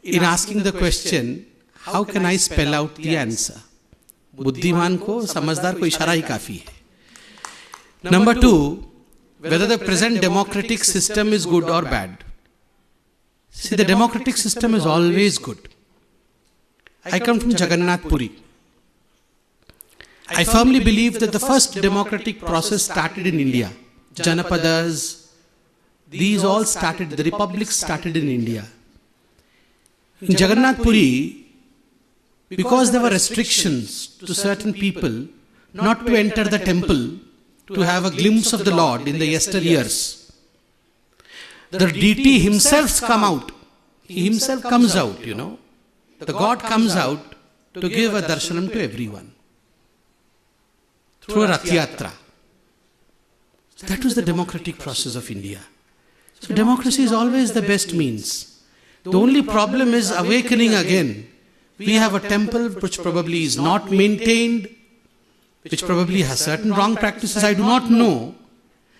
[SPEAKER 4] in asking the question, how can I spell out the answer? बुद्धिमान को समझदार को इशारा ही काफी है. Number two, whether the present democratic system is good or bad. See, the democratic system is always good. I come from Jagannath Puri. I firmly believe that the first democratic process started in India. Janapadas, these all started, the republics started in India. In Jagannath Puri, because there were restrictions to certain people not to enter the temple to have a glimpse of the Lord in the yesteryears, the deity himself come out. He himself comes out, you know. The God comes out to give a darshanam to everyone through a Rath Yatra. That was the democratic process of India. So democracy is always the best means. The only problem is awakening again. We have a temple which probably is not maintained, which probably has certain wrong practices, I do not know.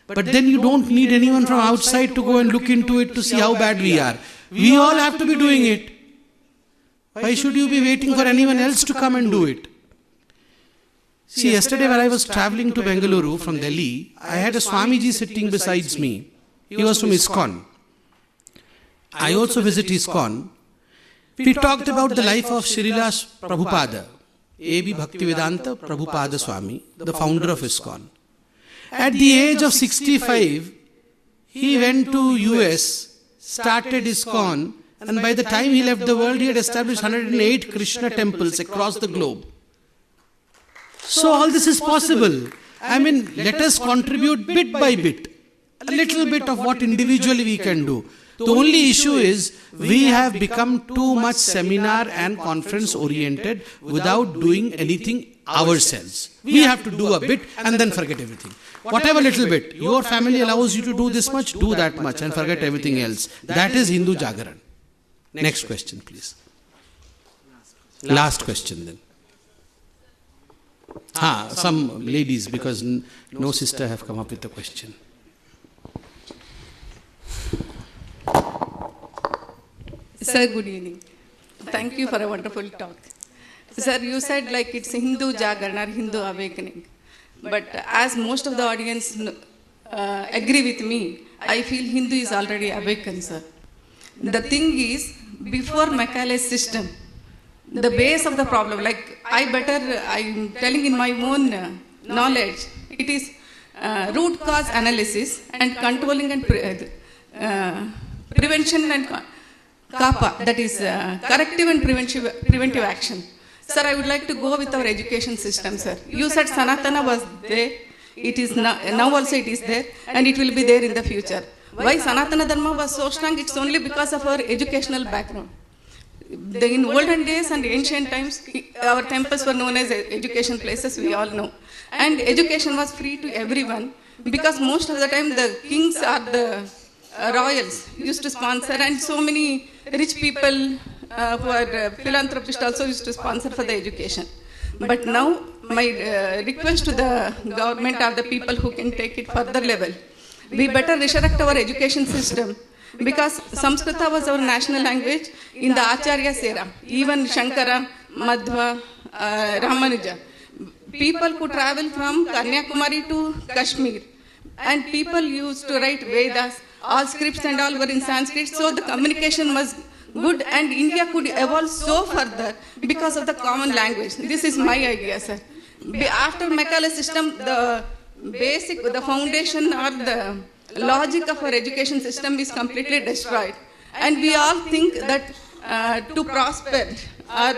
[SPEAKER 4] But then you don't need anyone from outside to go and look into it to see how bad we are. We all have to be doing it. Why should you be waiting for anyone else to come and do it? See, yesterday when I was traveling to Bengaluru from Delhi, I had a Swamiji sitting besides me. He was from ISKCON. I also visit ISKCON. We talked about the life of Srila Prabhupada, A.B. Bhaktivedanta Prabhupada Swami, the founder of ISKCON. At the age of 65, he went to US, started ISKCON, and by the time he left the world, he had established 108 Krishna temples across the globe. So all this is possible. I mean, let us contribute bit by bit, a little bit of what individually we can do. The only issue is we have become too much seminar and conference oriented without doing anything ourselves. We have to do a bit and then forget everything. Whatever little bit, your family allows you to do this much, do that much and forget everything else. That is Hindu Jagaran. Next question, please. Last question then. Some ladies, because no sister have come up with a question.
[SPEAKER 7] Sir, good evening. Thank you for a wonderful talk. Sir, you said like it's Hindu Jagaran or Hindu awakening. But as most of the audience agree with me, I feel Hindu is already awakened, sir. The thing is, before Macaulay's system, the base of the problem, like I'm telling in my own knowledge, it is root cause analysis and controlling and prevention and CAPA, that is corrective and preventive action. Sir, I would like to go with our education system, sir. You said Sanatana was there, it is now also it is there, and it will be there in the future. Why Sanatana Dharma was so strong? It's only because of our educational background. In olden days and ancient times, our temples were known as education places, we all know. And education was free to everyone, because most of the time the kings or the royals used to sponsor, and so many rich people who are philanthropists also used to sponsor for the education. But now my request to the government or the people who can take it further level, we better resurrect our education system, because Samskrita was our national language in the Acharya's era. Even Shankara, Madhva, Ramanuja. People who travel from Kanyakumari to Kashmir, and people used to write Vedas, all scripts and all were in Sanskrit, so the communication was good and India could evolve so further because of the common language. This is my idea, sir. After Macaulay system, the foundation or the logic of our education system is completely destroyed. And we all think that to prosper or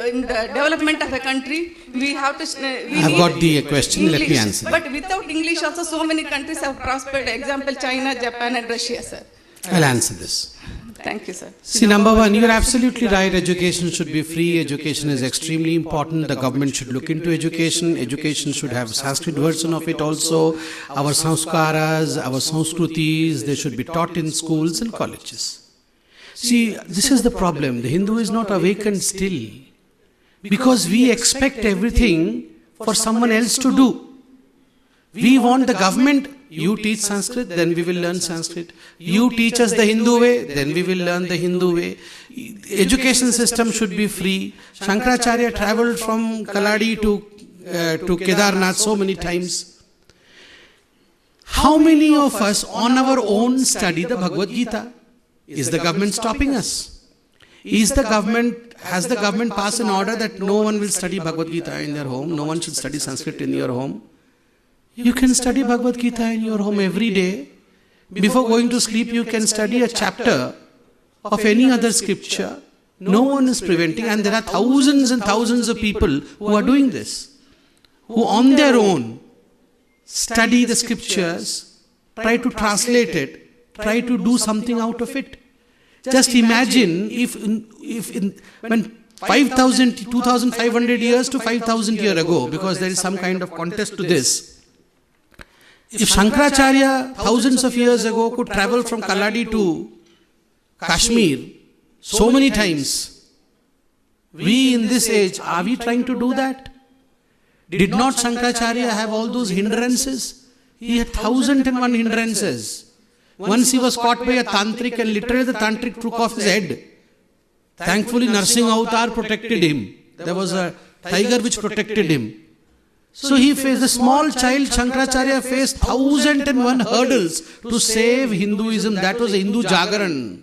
[SPEAKER 7] in the development of a country, we have to. We
[SPEAKER 4] I've
[SPEAKER 7] need
[SPEAKER 4] got the question,
[SPEAKER 7] English.
[SPEAKER 4] let me answer.
[SPEAKER 7] But without English, also so many countries have prospered. Example, China, Japan, and Russia, sir.
[SPEAKER 4] I'll answer this.
[SPEAKER 7] Thank you, sir.
[SPEAKER 4] See, number one, you're absolutely right. Education should be free. Education is extremely important. The government should look into education. Education should have Sanskrit version of it also. Our sanskaras, our sanskrutis, they should be taught in schools and colleges. See, this is the problem. The Hindu is not awakened still. Because we expect everything for someone else to do. We want the government. You teach Sanskrit, then we will learn Sanskrit. You teach us the Hindu way, then we will learn the Hindu way. Education system should be free. Shankaracharya traveled from Kaladi to Kedarnath so many times. How many of us on our own study the Bhagavad Gita? Is the government stopping us? Has the government passed an order that no one will study Bhagavad Gita in their home? No one should study Sanskrit in your home? You can study Bhagavad Gita in your home every day. Before going to sleep, you can study a chapter of any other scripture. No one is preventing, and there are thousands and thousands of people who are doing this, who on their own study the scriptures, try to translate it, try to do something out of it. Just imagine when 5,000, 2,500 years to 5,000 years ago, because there is some kind of contest to this. If Shankaracharya thousands of years ago could travel from Kaladi to Kashmir so many times, we in this age, are we trying to do that? Did not Shankaracharya have all those hindrances? He had 1,001 hindrances. Once he was caught by a tantric and literally the tantric took off his head. Thankfully Narsingha Avatar protected him. There was a tiger which protected him. So he faced, a small child, Shankaracharya faced 1,001 hurdles to save Hinduism. That was a Hindu Jagaran.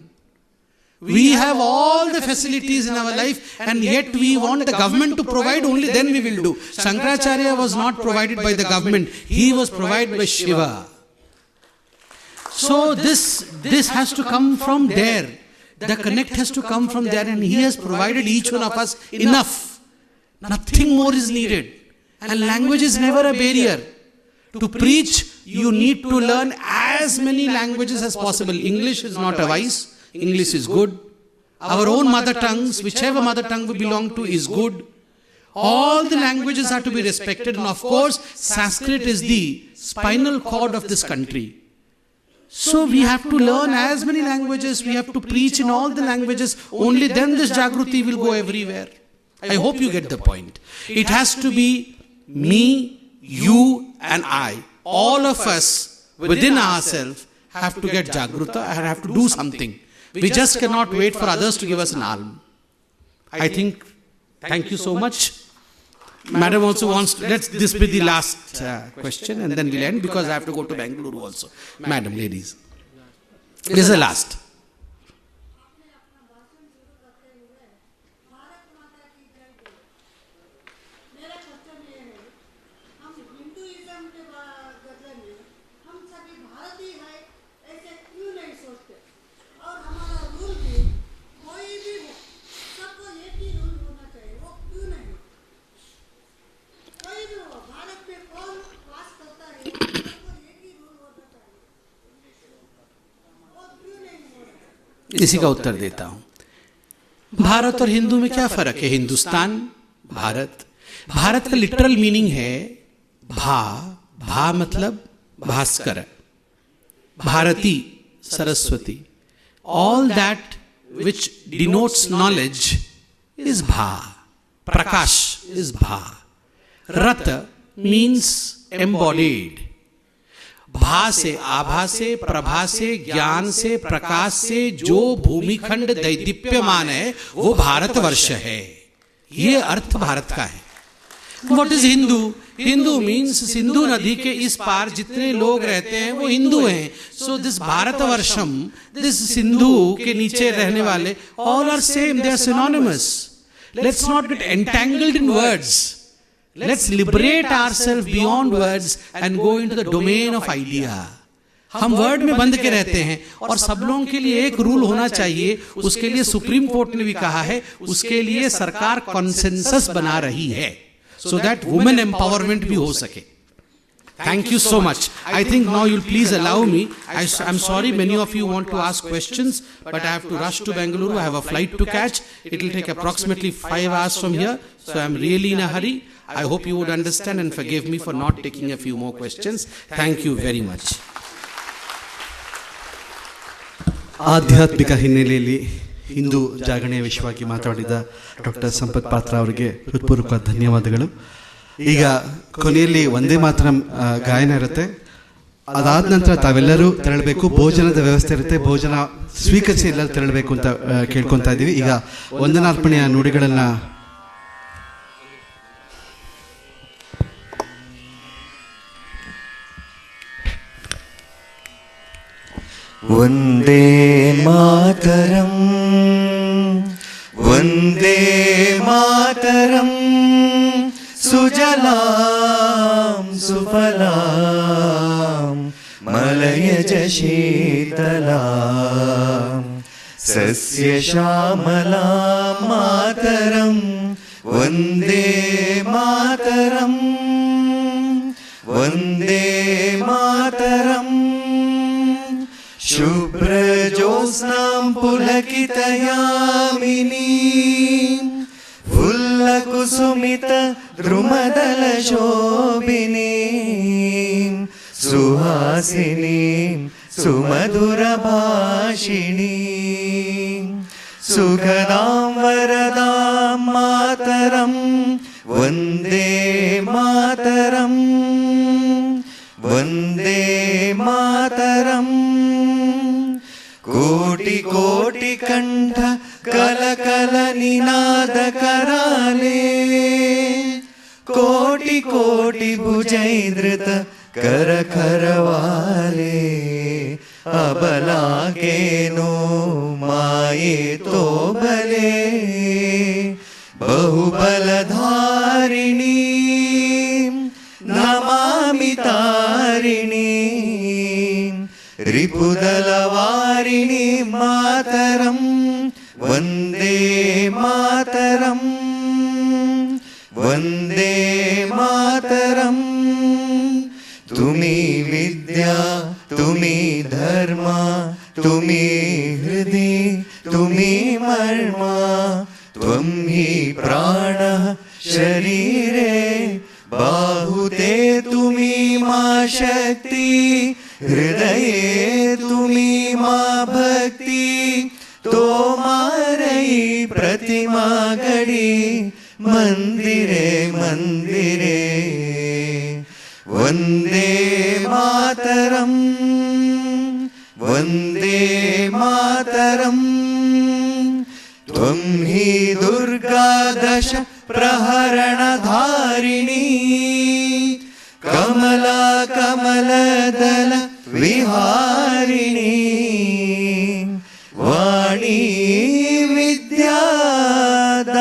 [SPEAKER 4] We have all the facilities in our life and yet we want the government to provide, only then we will do. Shankaracharya was not provided by the government. He was provided by Shiva. So this has to come from there. The connect has to come from there, and he has provided each one of us enough. Nothing more is needed. And language is never a barrier. To preach, you need to learn as many languages as possible. English is not a vice. English is good. Our own mother tongues, whichever mother tongue we belong to, is good. All the languages are to be respected. And of course, Sanskrit is the spinal cord of this country. So we have to learn as many languages. We have to preach in all the languages. Only then this Jagruti will go everywhere. I hope you get the point. It has to be me, you and I. All of us within ourselves have to get Jagruta and have to do something. We just cannot wait for others to give us an alm. I think, thank you so much. Madam also wants to, let this be the last question and then we'll end because I have to go to Bangalore also. Madam, ladies. This is the last. इसी का उत्तर देता हूं. भारत और हिंदू में क्या फर्क है? हिंदुस्तान, भारत. भारत का लिटरल मीनिंग है भा मतलब Bhaskar, Bharati, Saraswati. All that which denotes knowledge is भा. प्रकाश इज भा. रत मीन्स एम्बॉडीड. भा से, आभा से, प्रभा से, ज्ञान से, प्रकाश से जो भूमिखंड दैदीप्यमान है वो भारतवर्ष है. ये अर्थ भारत का है. What is Hindu? Hindu means Sindhu नदी के इस पार जितने लोग रहते हैं वो हिंदू हैं. So this Bharatavarsham, this Sindhu के नीचे रहने वाले, all are same, they are synonymous. Let's not get entangled in words. Let's liberate ourself beyond words and go into the domain of idea. हम वर्ड में बंद के रहते हैं और सब लोगों के लिए एक रूल होना चाहिए. उसके लिए सुप्रीम कोर्ट ने भी कहा है, उसके लिए सरकार कॉन्सेंसस बना रही है, so that women empowerment भी हो सके. Thank you so much. I think now you'll please allow me. I'm sorry many of you want to ask questions, but I have to rush to Bengaluru. I have a flight to catch. It will take approximately 5 hours from here, so I'm really in a hurry. I hope you would understand and forgive me for not taking a few more questions. Thank you very much.
[SPEAKER 2] ಆಧ್ಯಾತ್ಮಿಕ ಹಿನ್ನೆಲೆಯಲ್ಲಿ ಹಿಂದೂ ಜಾಗರಣೆಯ ವಿಷಯವಾಗಿ ಮಾತಾಡಿದ doctor Sampath ಪಾತ್ರ ಅವರಿಗೆ ಹೃತ್ಪೂರ್ವಕ ಧನ್ಯವಾದಗಳು. ಈಗ ಕೊನೆಯಲ್ಲಿ ಒಂದೇ ಮಾತ್ರ ಗಾಯನ ಇರುತ್ತೆ. ಅದಾದ ನಂತರ ತಾವೆಲ್ಲರೂ ತೆರಳಬೇಕು. ಭೋಜನದ ವ್ಯವಸ್ಥೆ ಇರುತ್ತೆ, ಭೋಜನ ಸ್ವೀಕರಿಸಿ ಎಲ್ಲರೂ ತೆರಳಬೇಕು ಅಂತ ಕೇಳ್ಕೊತಾ ಇದ್ದೀವಿ. ಈಗ ವಂದನಾರ್ಪಣೆಯ ನುಡಿಗಳನ್ನು
[SPEAKER 8] ವಂದೇ ಮಾತರಂ, ವಂದೇ ಮಾತರಂ, ಸುಜಲಾಂ ಸುಫಲಾಂ ಮಲಯಜ ಶೀತಲಾಂ ಸಸ್ಯ ಶ್ಯಾಮಲಾಂ ಮಾತರಂ, ವಂದೇ ಮಾತರಂ, ವಂದೇ ಮಾತರಂ. ಶುಭ್ರಜೋತ್ಸ್ನಾಂ ಪುಲಕಿತಯಾಮಿನೀಂ ಫುಲ್ಲಕುಸುಮಿತ ದ್ರುಮದಲಶೋಭಿನೀಂ ಸುಹಾಸಿನೀಂ ಸುಮಧುರಭಾಷಿಣೀಂ ಸುಖದಾಂ ವರದಾಂ ಮಾತರಂ, ವಂದೇ ಮಾತರಂ, ವಂದೇ ಮಾತರಂ. ಕೋಟಿ ಕೋಟಿ ಕಂಠ ಕಲಕಲ ನಿನಾದ ಕರಾಲೆ, ಕೋಟಿ ಕೋಟಿ ಭುಜೈಧೃತ ಕರ ಕರವಾಲೆ. ಅಬಲಾಗೇನೋ ಮಾಯೆ ತೋ ಬಲೆ, ಬಹುಬಲಧಾರಿಣೀ ನಮಾಮಿ ತಾರಿಣೀ, ರಿಪುದಲವಾರಿಣಿ ಮಾತರಂ, ವಂದೇ ಮಾತರಂ, ವಂದೇ ಮಾತರಂ. ತುಮಿ ವಿದ್ಯಾ ತುಮಿ ಧರ್ಮ ತುಮಿ ಹೃದಿ ತುಮಿ ಮರ್ಮ, ತ್ವಂ ಹಿ ಪ್ರಾಣಃ ಶರೀರೇ ಬಾಹುತೆ ತುಮಿ ಮಾ ಶಕ್ತಿ, ಹೃದಯೇ ತುಮಿ ಮಾ ಭಕ್ತಿ. ತೋಮಾರಯಿ ಪ್ರತಿಮಾ ಗಡಿ ಮಂದಿರೆ ಮಂದಿರೆ. ವಂದೇ ಮಾತರಂ, ವಂದೇ ಮಾತರಂ. ತ್ವಂ ಹಿ ದುರ್ಗಾ ದಶ ಪ್ರಹರಣಧಾರಿಣೀ, ಕಮಲಾ ಕಮಲದಲ ವಿಹಾರಿಣೀ, ವಾಣಿ ವಿದ್ಯಾದಾಯಿನಿ.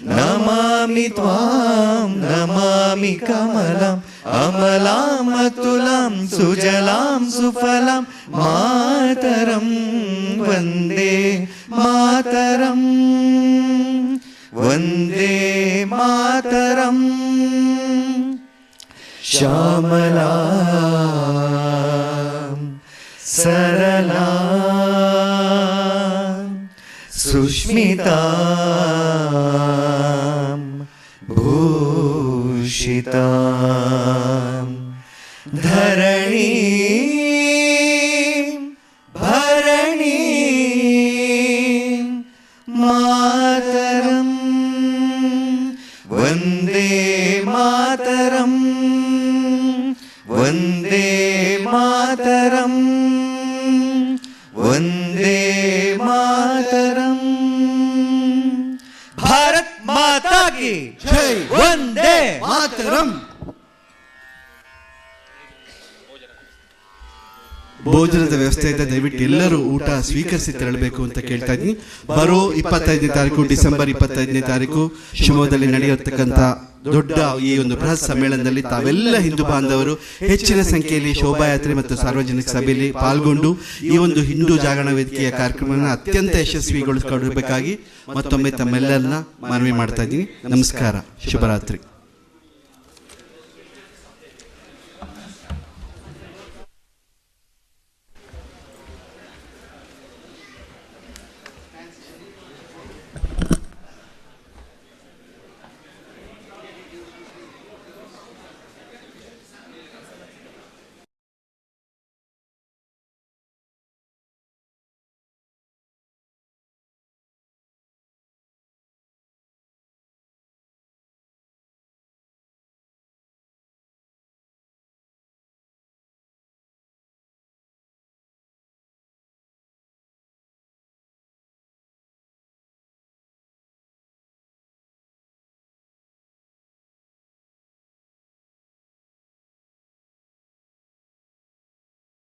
[SPEAKER 8] ನಮಾಮಿ ತ್ವಾಂ ನಮಾಮಿ ಕಮಲಂ, ಅಮಲಾಂ ಅತುಲಾಂ ಸುಜಲಾಂ ಸುಫಲಾಂ ಮಾತರಂ, ವಂದೇ ಮಾತರಂ, ವಂದೇ ಮಾತರಂ. ಶ್ಯಾಮಲಾಂ ಸರಳಾಂ ಸುಷ್ಮಿತಾಂ ಭೂಷಿತಾಂ ಧರಣೀಂ ಭರಣೀಂ ಮಾತರಂ, ವಂದೇ ಮಾತರಂ, ವಂದೇ ಮಾತರಂ, ವಂದೇ ಮಾತರಂ. ಭಾರತ್ ಮಾತಾ ಕಿ ವಂದೇ
[SPEAKER 2] ಮಾತರಂ. ಭೋಜನದ ವ್ಯವಸ್ಥೆ ಇದೆ, ದಯವಿಟ್ಟು ಎಲ್ಲರೂ ಊಟ ಸ್ವೀಕರಿಸಿ ತೆರಳಬೇಕು ಅಂತ ಕೇಳ್ತಾ ಇದ್ದೀನಿ. ಬರೋ 25ನೇ ತಾರೀಕು ಡಿಸೆಂಬರ್ 25ನೇ ತಾರೀಕು ಶಿವಮೊಗ್ಗದಲ್ಲಿ ನಡೆಯತಕ್ಕಂಥ ದೊಡ್ಡ ಈ ಒಂದು ಬೃಹತ್ ಸಮ್ಮೇಳನದಲ್ಲಿ ತಾವೆಲ್ಲ ಹಿಂದೂ ಬಾಂಧವರು ಹೆಚ್ಚಿನ ಸಂಖ್ಯೆಯಲ್ಲಿ ಶೋಭಾಯಾತ್ರೆ ಮತ್ತು ಸಾರ್ವಜನಿಕ ಸಭೆಯಲ್ಲಿ ಪಾಲ್ಗೊಂಡು ಈ ಒಂದು ಹಿಂದೂ ಜಾಗರಣ ವೇದಿಕೆಯ ಕಾರ್ಯಕ್ರಮವನ್ನು ಅತ್ಯಂತ ಯಶಸ್ವಿಗೊಳಿಸಿಕೊಡಬೇಕಾಗಿ ಮತ್ತೊಮ್ಮೆ ತಮ್ಮೆಲ್ಲರನ್ನ ಮನವಿ ಮಾಡ್ತಾ ಇದ್ದೀನಿ. ನಮಸ್ಕಾರ, ಶುಭರಾತ್ರಿ.